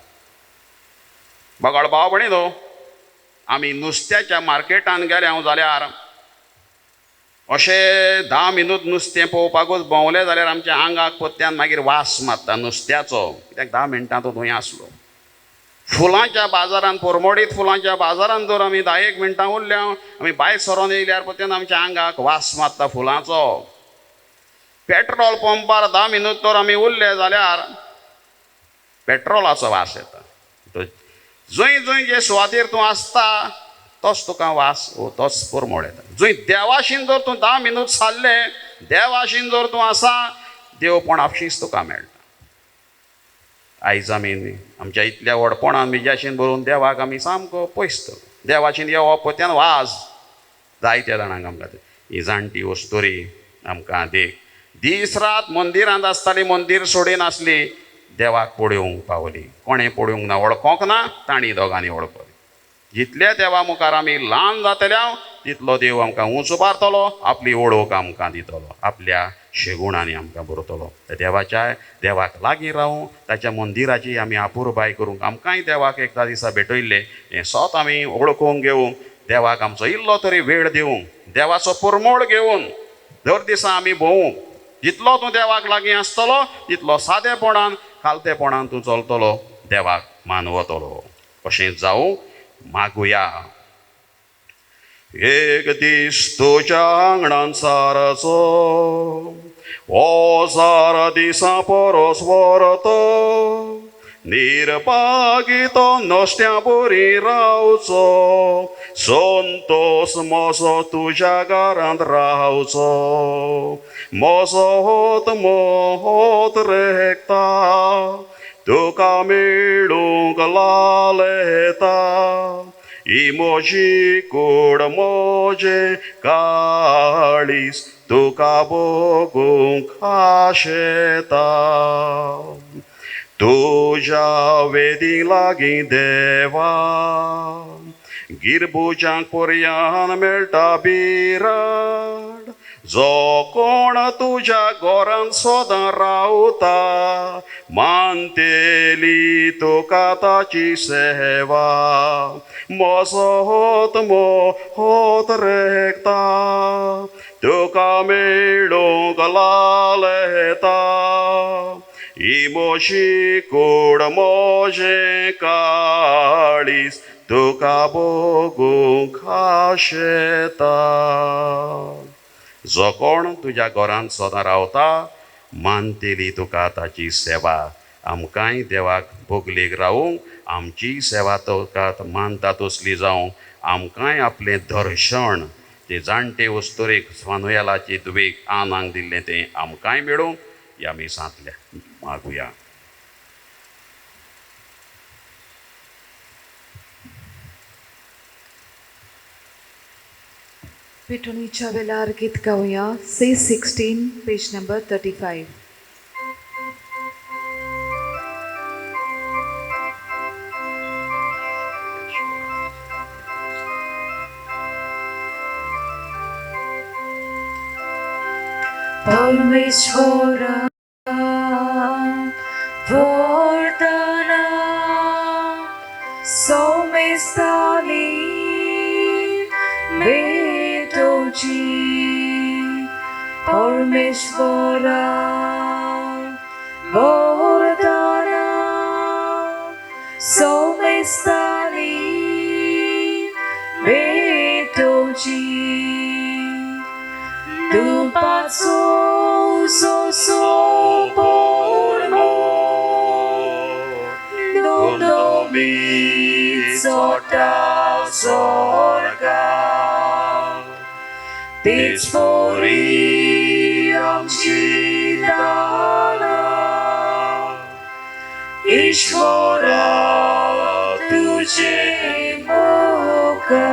बगाळ भाव भयणीनो, आमी नुस्त्याच्या मार्केटान गेले जाल्यार अशें 10 मिनट नुस्तें पळोवपाकूच भोंवलें जाल्यार आमच्या आंगाक पत्त्यान मागीर वास मारता नुस्त्याचो, कित्याक 10 मिनटां तो थंय आसलो. फुलांच्या बाजारांत, परमडीत फुलांच्या बाजारांत जर आमी 10-1 मिनटां उरले, आमी भायर सरोन येयल्यार पत्त्यान आमच्या आंगाक वास मारता फुलांचो. पेट्रोल पंपार 10 मिनट तर आमी उरले जाल्यार पेट्रोलाचो वास येता. जंय जंय जे सुवातेर तूं आसता तोच तुका वास तोच परमळ येता. जंय देवाशीन जर तूं 10 मिनट सारले, देवाशीन जर तूं आसा, देव पण आपशींच तुका मेळटा. आयज आमी आमच्या इतल्या व्हडपणान मिजाशीन भरून देवाक आमी सामको पयसतो. देवाशीन येवप पत्यान वाज जायत्या जाणांक आमकां ही जाणटी वस्तोरी आमकां देख. दीस रात मंदिरांत आसताली, मंदीर सोडिनासली, देवाक पळोवंक पावली. कोणें पळोवंक ना, वळखोंक ना, तांणी दोगांनी वळखली. जितले देवा मुखार आमी ल्हान जातल्या तितलो देव आमकां उंच उबारतलो, आपली वळख आमकां दितलो, आपल्या शेगुणांनी आमकां भरतलो. देवाक लागीं रावूं, ताच्या मंदिराची आमी आपुरबाय करूंक, आमकांय देवाक एकदा दिसा भेटयल्ले हें सत आमी ओळखूंक घेवंक, देवाक आमचो इल्लो तरी वेळ दिवंक, देवाचो परमोड घेवन दर दिसा आमी भोवूंक. जितलो तूं देवाक लागीं आसतलो तितलो सादेपणान खालतेपणान तूं चलतलो, देवाक मानवतलो. अशें जावंक मागुया. एक दीस तुज्या आंगणान सारचो, हो सार दिसा परस व्हरतो, निर्भागी तो नश्ट्या बरी रावचो, संतोष मोसो तुज्या घरांत रावचो. मोसो होत रेखता, तुका मेळूंक लालेता, ही म्हजी कूड म्हजें काळीज, तुका बगूंक आशेता. तुज्या वेदी लागीं देवा, गिरबुजांक पर्यान मेळटा बिराड. जो कोण तुज्या घरांत सदां रावता, मानतेली तुका ताची सेवा. मोसो होत रेखता, तुका मेळूंक लालेता, ही म्हजी कूड म्हजें काळीज, तुका बगूंक आशेता. जो कोण तुज्या घरांत सदां रावता, मानतेली तुका ताची सेवा. आमकांय देवाक भोगलेक रावूंक, आमची सेवा तुका मानता तसली जावं, आमकांय आपलें दर्शन ते जाणटे वस्तुरेक स्वानुयालाची दुवेक आनांक दिल्लें तें आमकांय मेळूंक या आमी सांतल्या मागुया. पिठणीच्या वेळार गीत गावया. C16 page number 35. परमेश्वरा वर्तना सौम्यस्थानी भेटोची. परमेश्वरा वर्तना सौम्यस्थानी भेटोची. Tu passo porno, non mi sota sorga, tic fori amcidana, Ishvara tuje moga.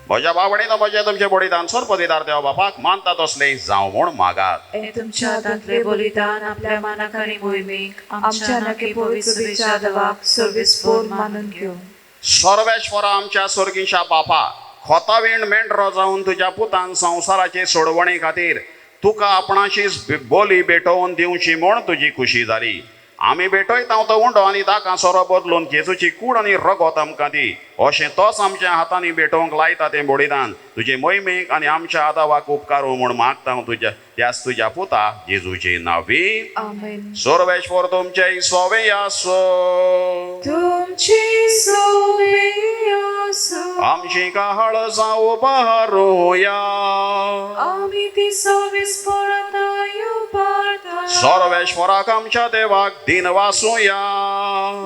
म्हज्या बावडीनं म्हजें तुमचें बळिदान सोरपतीदार देवा बापाक मानता तसलें जावं म्हूण मागात. हे तुमच्या हातांतले बलिदान आपल्या मानाक आनी मोहिमेक आमच्या नखे पवित्र देवाक सर्वेस्पोर मानून घेवन. सर्वेश्वरा आमच्या सर्गीच्या बापा, खोतावीण मेंढरो जावन तुज्या पुतान संवसाराचे सोडवणे खातीर तुका आपणाशीच बोली भेटोवन दिवची म्हूण तुजी खुशी जाली. आमी भेटयता तो उंडो आनी ताका सोरो बदलून जेजूची कूड आनी रगत आमकां दी. अशें तोच आमच्या हातांनी भेटोवंक लायता तें बळिदान तुजे मोहिमेक आनी आमच्या आदावाक उपकारू म्हूण मागता हांव त्याच तुज्या पुता जेजूचे नांवी. आमेन. सर्वेश्वर तुमचे सोवे आसो. तुमची सोवे आसो. आमची काहळ जावं बहारूया. आमी ती सर्वेस्पोराताय उबारता. सर्वेश्वराक आमच्या देवाक दिन वासूया.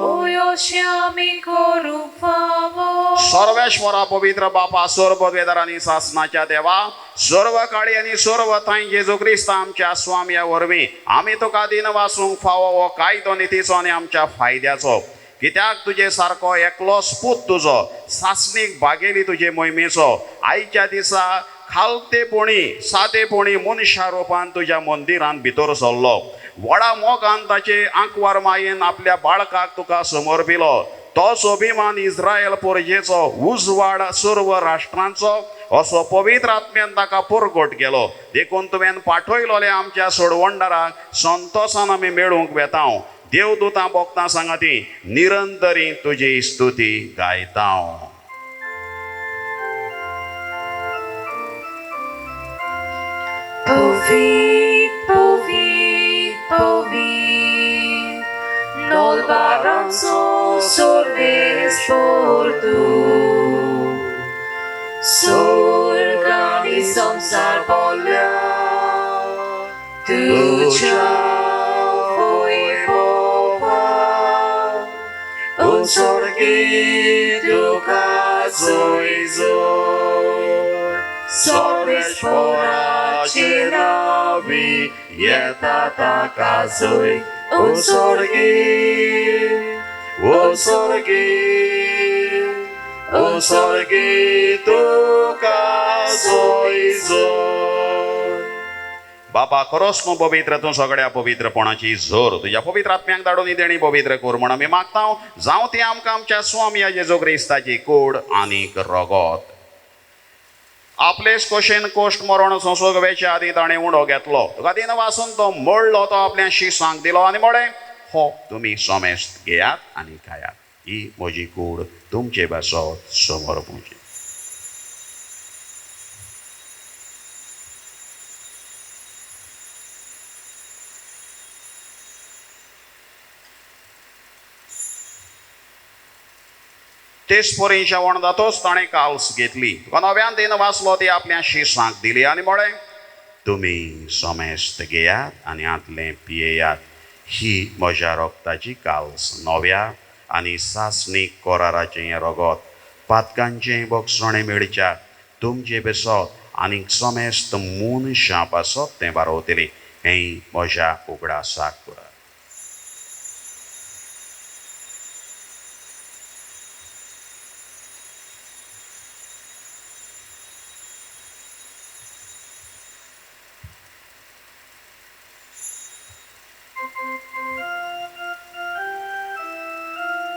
ओय अशें आमी करूंक फावो. सर्वेश्वरा पवित्र बापा, सर्ववेदार आनी शासनाच्या देवा, सर्व काळी आनी सर्व थंय जेजू क्रिस्त आमच्या स्वाम्या वरवीं आमी तुका दिन वासूंक फावो हो कायदो नितीचो आनी आमच्या फायद्याचो. कित्याक तुजे सारको एकलो पूत तुजो, सासणीक भागेली तुजे मोहिमेचो आयच्या दिसा खालतेपणी सादेपणी मनशा रुपान तुज्या मंदिरांत भितर सरलो. व्हडा मोगान ताचे आंकवार मायेन आपल्या बाळकाक तुका समर्पिलो. तोच अभिमान इस्रायल पोरजेचो उजवाड सर्व राष्ट्रांचो असो पवित्र आत्म्यान ताका पुरगट केलो देखून तुवें पाठयलोले आमच्या सोडवंडाराक संतोषान आमी मेळूंक वेतांव देवदूतां भोगतां सांगाती निरंतरी तुजी स्तुती गायतांव. Povit, povit, povit, nol baranzo sorves por tu. Surgani samsar bolya, tuja foi pova, usorgi tu kazoizor, sorves pora. Cinawi yeta takazoi usorgi tu kazoizoi. बापा खरोच न्हू पवित्र तूं सगळ्या पवित्रपणाची झोर तुज्या पवित्र आत्म्याक धाडून देणी पवित्र कोर म्हण आमी मागतांव जावं ती आमकां आमच्या स्वामी जेजू क्रिस्ताची कूड आनीक रगत. आपलेच कोशेन कोश्ट मरण संसोगवेच्या आदी ताणें उंडो घेतलो तुका दिन वाचून तो मोडलो तो आपल्या शिसांक दिलो आनी म्हळें हो तुमी सोमेस्त घेयात आनी खायात ही म्हजी कूड तुमचे बसत समोर पुंजी. तेच परी जेवण जातोच ताणें काल्स घेतली तुका नव्यान दिन वाचलो ती आपल्या शिसांक दिली आनी म्हळें तुमी सोमेस्त घेयात आनी आतलें पियेयात ही म्हज्या रोगताची काल्स नव्या आनी सासणीक कोराराचें रगत पातकांचें बोगसणें मेळच्या तुमचे बेसत आनीक सोमेस्त मून शाप आसत तें बारोवतली हें म्हज्या उगडासाक करात.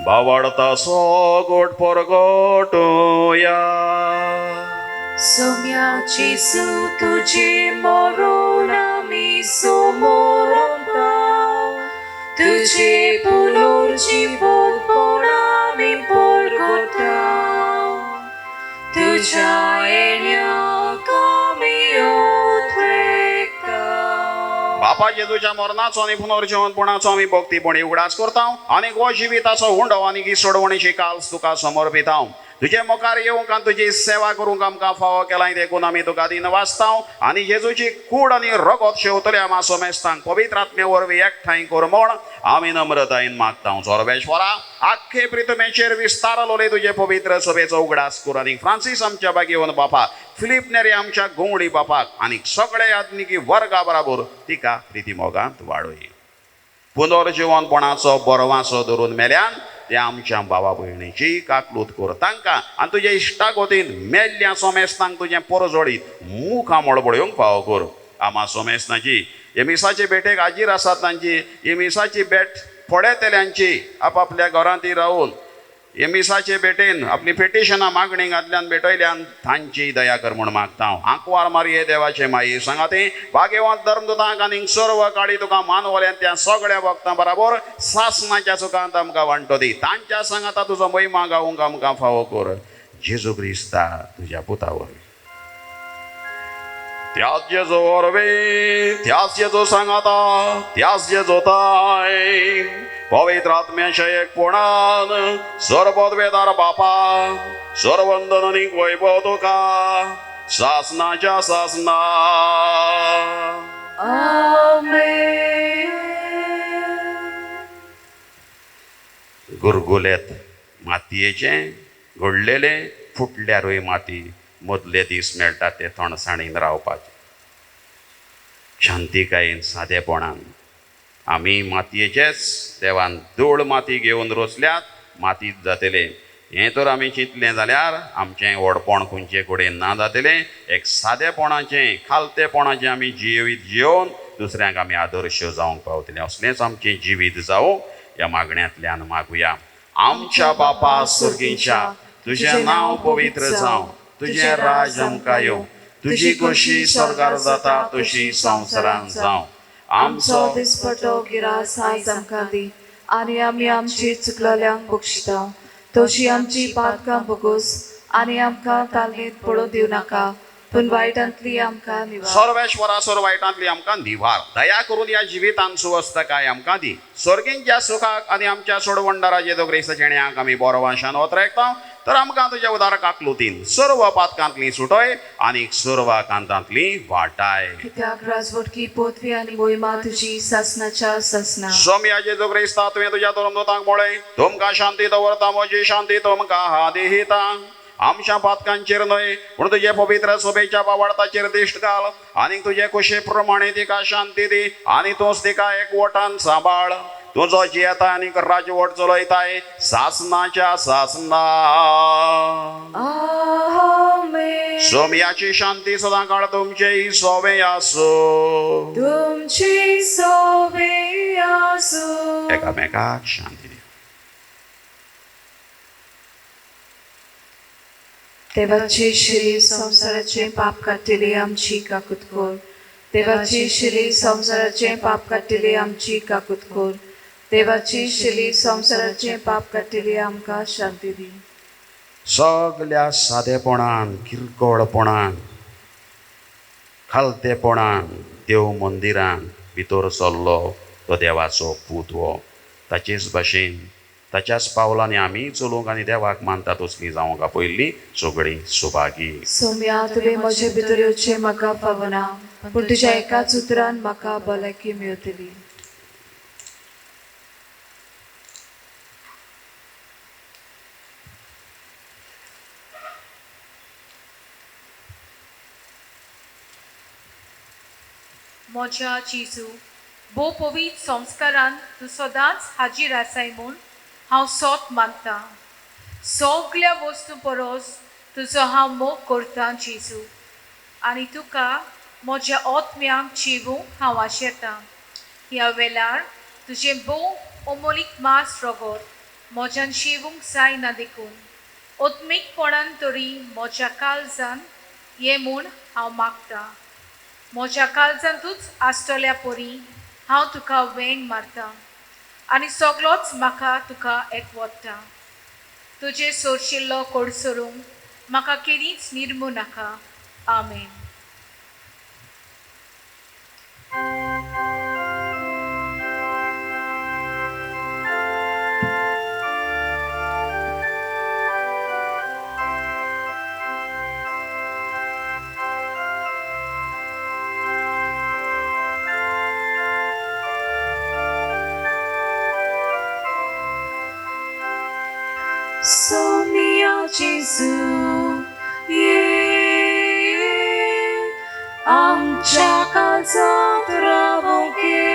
बावडता सोगोट परगोटोया Somiaci su tuji moronami somoronta, tuji pulurji podporami porgota, tuja enya kami odvekta. बापा जेजूच्या मरणाचो आनी पुनर्जीवनपणाचो आमी भक्तीपणी उगडास करता आनी गो जिविताचो हुंडो आनी ही सोडवणीची काल्स तुका समर्पिता. तुजे मुखार येवंक आनी तुजी सेवा करूंक आमकां फावो केलां देखून आमी तुका दिन वाचता आनी जेजूची कूड आनी रगत शेवतले आमा सोमेस्तांक पवित्र आत्मे वरवीं एकठांय कर म्हण आमी नम्रतायेन मागता. सर्वेश्वरा आख्खे पृथ्वीचेर विस्तारलोले तुजे पवित्र सभेचो उगडास कर आनी फ्रांसीस आमच्या बागेवन बापा फिलीप नेरी आमच्या गोंवडी बापाक आनी सगळे आत्मिकी वर्गा बराबर तिका प्रिती मोगांत वाडय. पुनर्जीवनपणाचो बरवासो धरून मेल्यान ते आमच्या भावा भयणीची काकलूत कर तांकां आनी तुज्या इश्टागोतीन मेल्ल्या सोमेस्तांक तुजें परजोडीत मुखां मळबळ्योंक फावो कर. आमा सोमेस्तांची एमिसाचे बेटेक आजीर आसात तांची एमिसाची बेट पडेतेल्यांची आपापल्या घरांती रावून एमिसाचे बेटेन आपली पेटिशनां मागणी घातल्यान भेटयल्यान तांची दया कर म्हूण मागता. आंकवार मारये देवाचे माई सांगाती भाग्यवंत धर्मदूतांक आनी सर्व काळी तुका मानवल्यान त्या सगळ्या भक्तां बराबर सासणाच्या सुखांत आमकां वांटो दी. तांच्या सांगाता तुजो महिमा गावूंक आमकां फावो कर. जेजू क्रिस्ता तुज्या पुता वरवीं त्याच जेजो वरवीं त्याच जेजो सांगाता त्याच जेजो ताय पवित्र आत्म्याच्या एकपणान सर्वोद्वेदार बापा सर्वंदन आनी वैभव तुका सासणाच्या सासना. Amen. गुरगुलेत मातयेचें घडलेले फुटल्यारूय माती मदले दीस मेळटात ते थणसाणीन रावपाचे शांतिकायेन सादेपणान आमी मातयेचेच देवान धूळ माती घेवन रोचल्यात मातीत जातले. हें तर आमी चिंतलें जाल्यार आमचें व्हडपण खंयचे कडेन ना जातलें. एक सादेपणाचें खालतेपणाचें आमी जिवीत जियोवन दुसऱ्यांक आमी आदर्श जावंक पावतले. असलेंच आमचें जिवीत जावं ह्या मागण्यांतल्यान मागुया. आमच्या बापा सुर्गीच्या तुझें नांव पवित्र जावं, तुझें राज आमकां येवं, तुजी कशी स्वर्गार जाता तशी संवसारांत जावं. आमचो दिसपटो गिरास आयज आमकां दी, आनी आमी आमची चुकलोल्यांक बक्षिता, तशी आमची पातकां बगूस आनी आमकां तालमीत पडूं दिवं नाका, पूण वायटांतली आमकां निवार. सर्वेश्वरा सोर वायटांतली आमकां निवार. दया करून ह्या जिवितांत सुवस्थकाय आमकां दी. स्वर्गींच्या सुखाक आनी आमच्या सोडवंडारा जेदो क्रिस्त जेण्याक आमी बरो वाशान वतरायता, तर आमकां तुज्या उदारकाक लुतीन सर्व पातकांतली सुटोय आनी सर्व कांतांतली वाटाय. कित्याक राजवटकी पोतवी आनी मोहिमा तुजी ससनाच्या ससना. सोम्या जेजो क्रिस्ता तुवें तुज्या धर्मदूतांक म्हळें, तुमकां शांती दवरता, म्हजी शांती तुमकां हांव दिता. आमच्या पातकांचेर न्हय पूण तुजे पवित्र सोबेच्या पावाडताचेर दिश्ट घाल, आनी तुजे कुशे प्रमाणे तिका शांती दी, आनी तूंच तिका एकवटान सांबाळ. तुजो जियेता आनीक राजवट चलयताय सासनाच्या सासना. आमेन. सोम्याची शांती सदां काळ तुमचे सोबे आसूं. तुमची सोबे आसूं. एकामेकाक शांती दी. देवाची श्री संसाराचे पाप काटिली आमची काकुतकोर. देवाची श्री संसाराचे पाप काटिली आमची काकुतकोर. देवाची श्री संसाराचे पाप काटिली आमकां शांती दी. सगल्या सादेपणान, किरकोळपणान, खालतेपणान देव मंदिरान भितर सरलो तो देवाचो पूत. ताचेच भाशेन ताच्याच पावलांनी आमी चलूंक आनी देवाक मानता तसली जावंक पयली सगळीं सुभागी. सोम्या तुवें म्हजे भितर येवचें म्हाका फावना, पूण तुज्या एकाच उतरान म्हाका भलायकी मेळटली. म्हज्या जेजू, भोव पवित्र संस्कारान तूं सदांच हाजीर आसाय म्हूण हांव सोत मानता. सगळ्या वस्तू परस तुजो हांव मोग करतां जेजू, आनी तुका म्हज्या आत्म्याक जिवूंक हांव आशेतां. ह्या वेळार तुजें भोव अमोलीक मास रगत म्हज्यान शिवूंक जायना देखून आत्मीकपणान तरी म्हज्या काळजान ये म्हूण हांव मागतां. म्हज्या काळजांतूच आसतल्या परी हांव तुका वेंग मारतां, आनी सगळोच म्हाका तुका एकवटता. तुजे सोरशिल्लो कोडसरूंक म्हाका केरीच निर्मू नाका. आमेन. सोम्या जेजू ये आमच्या काळजांत रावूंक ये.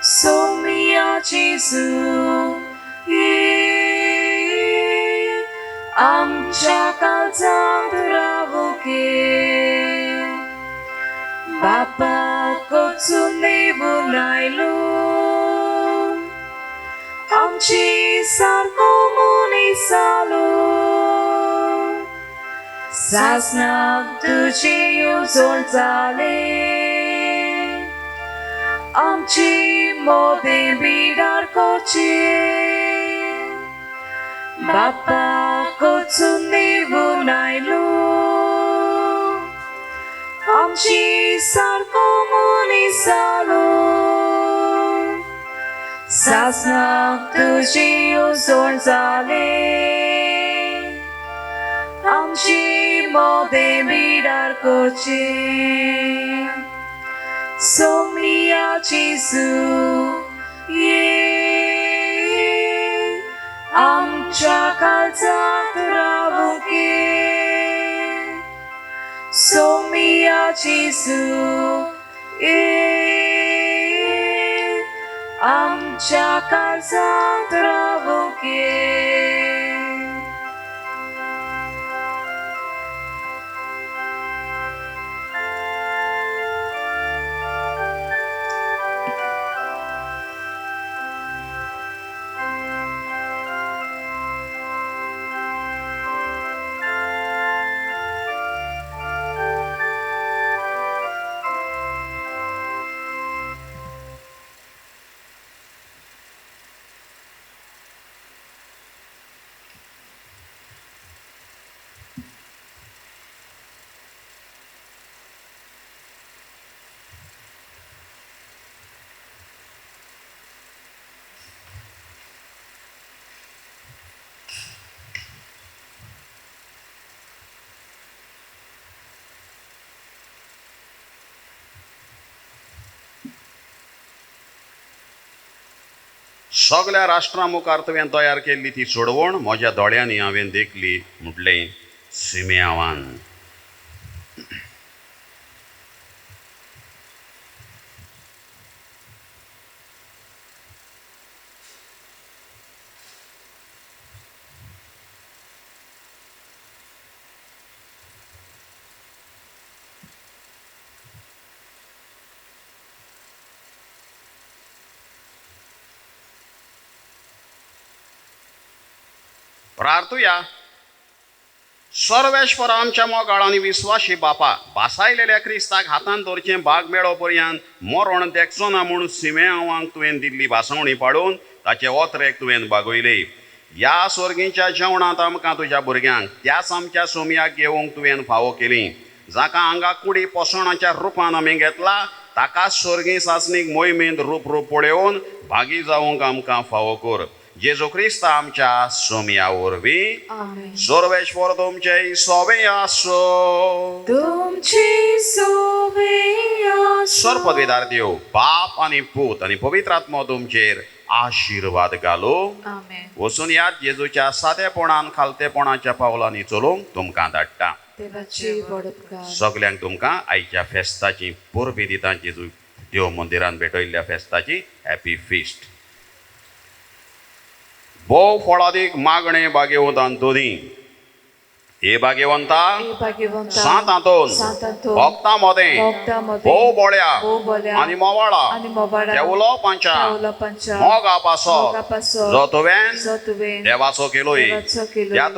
सोम्या जेजू ये आमच्या काळजांत रावूंक ये. बापाक वचून निवून आयलो आमची सारको मनीस जालो. सासनाक तुजे येवजण जाले, आमची मोदें बिडार करची. बापाक वचून निवून आयलो आमची सारको मनीस जालो. सासनाक तुजी येवजण जाले, आमची मोदें बिडार करची. सोम्या जेजू ये आमच्या काळजांत रावूंक ये. सोम्या जेजू ये आमच्या काळजांत रावूंक ये. सगळ्या राष्ट्रां मुखार तुवें तयार केल्ली ती सोडवण म्हज्या दोळ्यांनी हांवें देखली म्हटलें सिमेआवान. प्रार्थुया. सर्वेश्वर आमच्या मोगाळ आनी विस्वाशी बापा, भासायलेल्या क्रिस्ताक हातान दवरचें भाग मेळो पर्यंत मरण देखचो ना म्हूण सिमेआवांक तुवें दिल्ली भासावणी पाडून ताचे ओत्रेक तुवें बागयले. ह्या स्वर्गीच्या जेवणांत आमकां तुज्या भुरग्यांक त्याच आमच्या सोमयाक घेवंक तुवें फावो केली. जाका आंगाक कुडी पोसणाच्या रुपान आमी घेतला, ताका स्वर्गी सासणीक मोहिमेंत रूप पळयोवन भागी जावंक आमकां फावो कर. जेजू क्रिस्त आमच्या सोमया वरवीं. आमेन. सर्वेश्वर तुमचे सोबे आसो. तुमची सोबे आसो. सर्वपदवीदार देव बाप आनी पूत आनी पवित्र आत्मा तुमचेर आशिर्वाद घालो. आमेन. वचून यात जेजूच्या सादेपणान खालतेपणाच्या पावलांनी चलोवंक तुमकां धाडटा. देवाची बडपकार. सगल्यांक तुमकां आयच्या फेस्ताची परबी दिता. जेजू देव मंदिरान भेटयल्ल्या फेस्ताची हॅपी फिस्ट. भोव फळादीक मागणे भाग्यवंतान दोनी. हे भाग्यवंता हे भाग्यवंता. सांतांतून सांतांतून. भक्तां मदें भक्तांमदें. भोव बोळ्या भोव बोळ्या. आनी मोवाळा आनी मोबाडा. त्या उलोवपांच्या उलोवपांच्या. मोगा पासो मोगापासो. जो तुवें जो तुवें देवाचो केलोय. देवाचो केलोय. त्या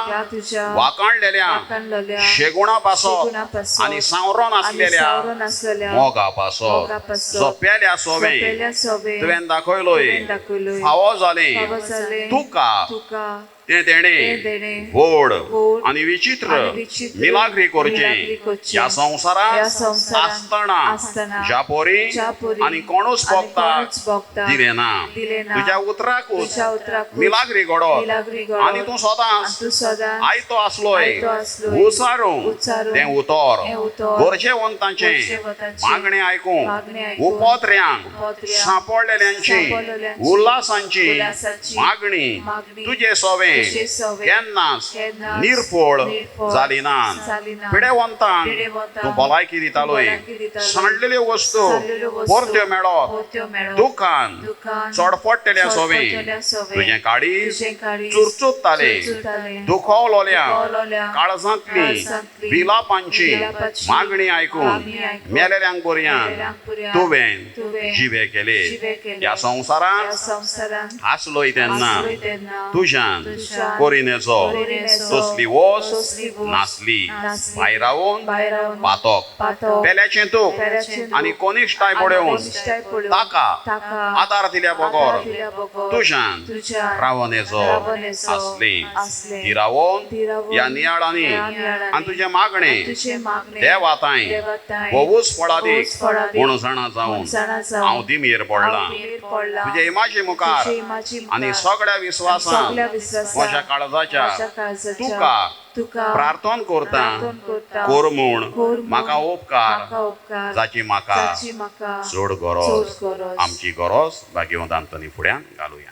त्या तुज्या वाखाणलेल्या वाखाणलेल्या शेगुणा पासो शेगुणापासो आनी सावरोन आनी आसलेल्या सावरोन आसलेल्या मोगा पासो मोगापासो. जो पेल्या सोबे सोपेल्या सोबे तुवें दाखयलोय. तुवें दाखयलोय. फावो जालें फावो जालें. तुका तुका तें तें तेणें देणें व्हड व्हड आनी विचित्र आनी विचित्र मिलाग्री मिलाग्री करचें करचें. ह्या संवसारांत ह्या संवसारांत आसतना आसतना ज्या पोरी ज्या पोरी आनी कोणूच आनी भोगता कोणूच भोगता दिलें ना. दिलें ना. तुज्या उतराकूच तुज्या उतराकूच मिलाग्री घडोवप मिलाग्री घडोवप. आनी तूं सदांच तूं सदांच आयतो आसलोय आयतो आसलोय. उचारूंक उचारूंक तें उतर तें उतर गरजेवंतांचें गरजेवंतांचें मागणें आयकूंक मागणें आयकूंक उपोत्र्यांक उपोत्र्यांक सांपडलेल्यांची सांपडलेल्यांची उल्हासांची उल्हासाची मागणी मागणी तुजें सोवें तुजें सोवें केन्नाच केन्नाच निरफळ निरफळ जाली ना. जाली ना. पिडेवंतांक पिडेवंतांक तूं भलायकी दितालोय. भलायकी दितालोय. सांडलेल्यो वस्तू सांडलेल्यो वस्तू परत्यो मेळप परत्यो मेळप. दुकान दुकान चडपडटल्या चडपडटल्या सोवें सोवें तुजें काळीज तुजें काळीज चुरचुरताले. चुरचुरतालें. दुखवलोल्या दुखवलोल्या काळजांतली काळजांतली विलापांची विलापाची मागणी आयकून मागणी आयकून मेलेल्यांक बऱ्यांक मेलेल्यांक बऱ्यांक तुवें तुवें जिवे केले. जिवे केले. ह्या ह्या संवसारांत संवसारांत आसलोय तेन्ना आसलोय तेन्ना तुज्यान तुज्यान कोरिनेचो कोरिनेचो तसली वोस तसली वोस नासली. नासली. भायर रावून भायर रावून पातोक पातोक पेल्याचें तूक पेल्याचें तूक आनी कोनिश्टाय आनी पळोवन कोनिश्टाय पळोवन ताका ताका आदार दिल्या आदार बगोर दिल्या बगोर तुज्यान तुज्यान रावनेचो रावनेचो आसली. आसलें. ती रावोन ती रावोन ह्या नियाळांनी ह्या नियाळांनी आनी तुजे मागणे तुजे मागणे देवाताय देवाताय भोवूच फळादीक भोवूच फळादीक म्हूण जाणा जावन जाणा जावन हांव दिमेर पडलां. हांव दिमेर पडलां. तुजे इमाचे मुखार तुजे इमाचे मुखार आनी सगळ्या विस्वासान सगळ्या विश्वासान म्हज्या काळजाच्या म्हज्या काळजाच्या तुका प्रार्थना करता. प्रार्थना करता. कोर म्हूण कोर म्हूण म्हाका उपकार म्हाका उपकार जाची म्हाका जाची म्हाका चड चड गरज. गरज. आमची गरज भाग्यवंतांतनी फुड्यान घालुया.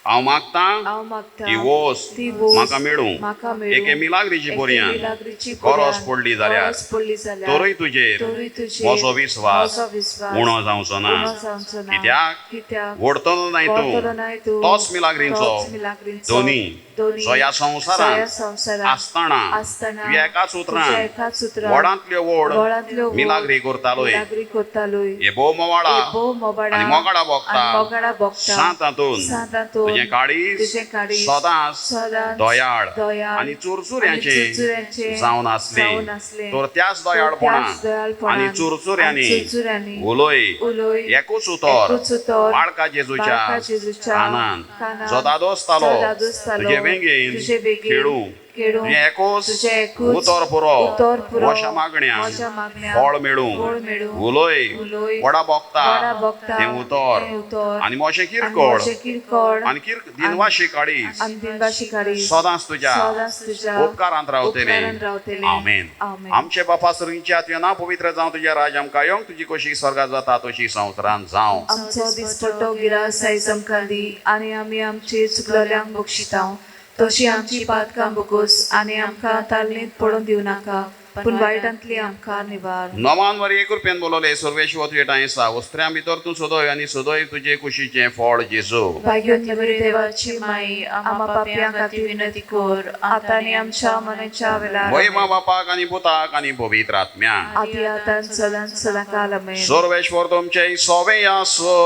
हांव मागतां हांव मागतां ती वोस ती वोस म्हाका मेळूं. म्हाका मेळूं. एके मिलाग्रीची एके बऱ्यान मिलाग्रीची गरज बऱ्यान पडली जाल्यार गरज पडली जाल्यार तोरूय तुजेर तोरूय तुजेर म्हजो विस्वास म्हजो विस्वास उणो जावचो ना. उणो जावचो ना. कित्याक कित्याक वडतलो नाय वळतलो नाय तूं तूं. तोच मिलाग्रींचो तोच मिलाग्रींचो दोनी दोनी जो ह्या जो ह्या संवसारांत संवसारांत आसतना आसतना तुज्या एकाच तुज्या उतरान एकाच उतरान वडांतल्यो वडांतल्यो वड मिलाग्री करतालोय. मिलाग्री करतालोय. हे भोव मोवाळा भोव मोबाडा आनी मोगाडा भोगता आनी मोगाडा भोगता सांतांतून सांतांतून तुजें काळीज तुजें काळीज सदांच सदांच दोयाळ दोयाळ आनी चुरचुऱ्यांचे आनी चुरचुऱ्यांचे जावन जावन आसलें. आसलें. तर त्याच दोयाळपणान त्याच दोयाळपणान आनी चुरचुऱ्यांनी आनी चुरचुऱ्यांनी उलोय उलोय एकूच उतर एकूच उतर बाळका जेजूच्या बाळका जेजूच्या कानान कानान जो दादो आसतालो जो दादो आसतालो तुजे वेंगेन तुजे वेंगेन खेळूंक केडूं तुझे एकूच तुझे एकूच उतर पुरो उतर पुरो वशा मागण्या वशा मागण्या फळ मेळूं फळ मेळूं उलोय उलोय वडा बोगता वडा बोगता तें उतर तें उतर आनी मोशें आनी किरकोळ मोशें किरकोळ आनी दिनवाशी काडीस आनी दिनवाशी काडीस सदांच तुज्या सदांच तुज्या उपकारांत रावतले उपकारांत रावतले आमेन आमेन आमचे बापा सुर्गीच्या तुवें नांव पवित्र जावं तुजें राज आमकां येवंक तुजी कशी स्वर्गांत जाता तशी संवसारांत जावं आमचो दिसपट्टो गिरास आयज आमकां दी आनी आमी आमची चुकलेल्यांक बक्षितांव तशी आमची पातकां बगूस आनी आमकां तालनीत पडून दिवं नाका पूण वायटांतली आमकां निवार नोमान वरी एक रुपयान बोलवले सर्वेश्वर तुजे टायसा वस्त्र्यां भितर तूं सदोय आनी सदोय तुजे कुशीचें फळ जेजू भाग्योन्य बरी देवाची माई आमा पापयां खातीर विनंती कर आतां आनी आमच्या मनाच्या वेळार वैमा बापाक आनी पुताक आनी पवित्र आत्म्याक आदी आतां सदांच सदांकाल आमेन सर्वेश्वर तुमचे सोबे आसो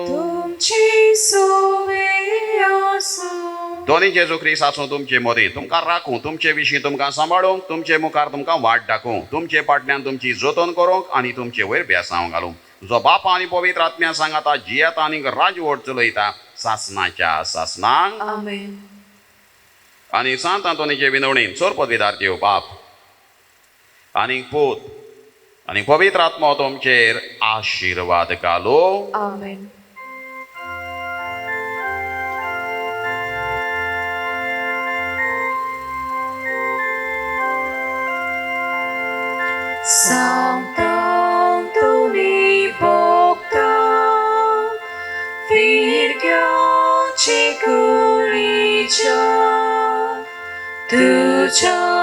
तुमची सोवे आसूं दोनी जेजू ख्रिस्त आसूं तुमचे मदीं तुमकां राखूं तुमचे विशीं तुमकां सांबाळूंक तुमचे मुखार तुमकां वाट दाखोवं तुमचे फाटल्यान तुमची जतन करूंक आनी तुमचे वयर बेसांव घालूंक जो बापा आनी पवित्र आत्म्या सांगाता जियेता आनी राजवट चलयता सासनाच्या सासनाक आमेन आनी सांत आंतोनीचे विनवणेन चोर पदवीदार बाप आनी पूत आनी पवित्र आत्मो तुमचेर आशिर्वाद घालो आमेन Santo Antoni Bogda, Virgio Cicuricia, Tucia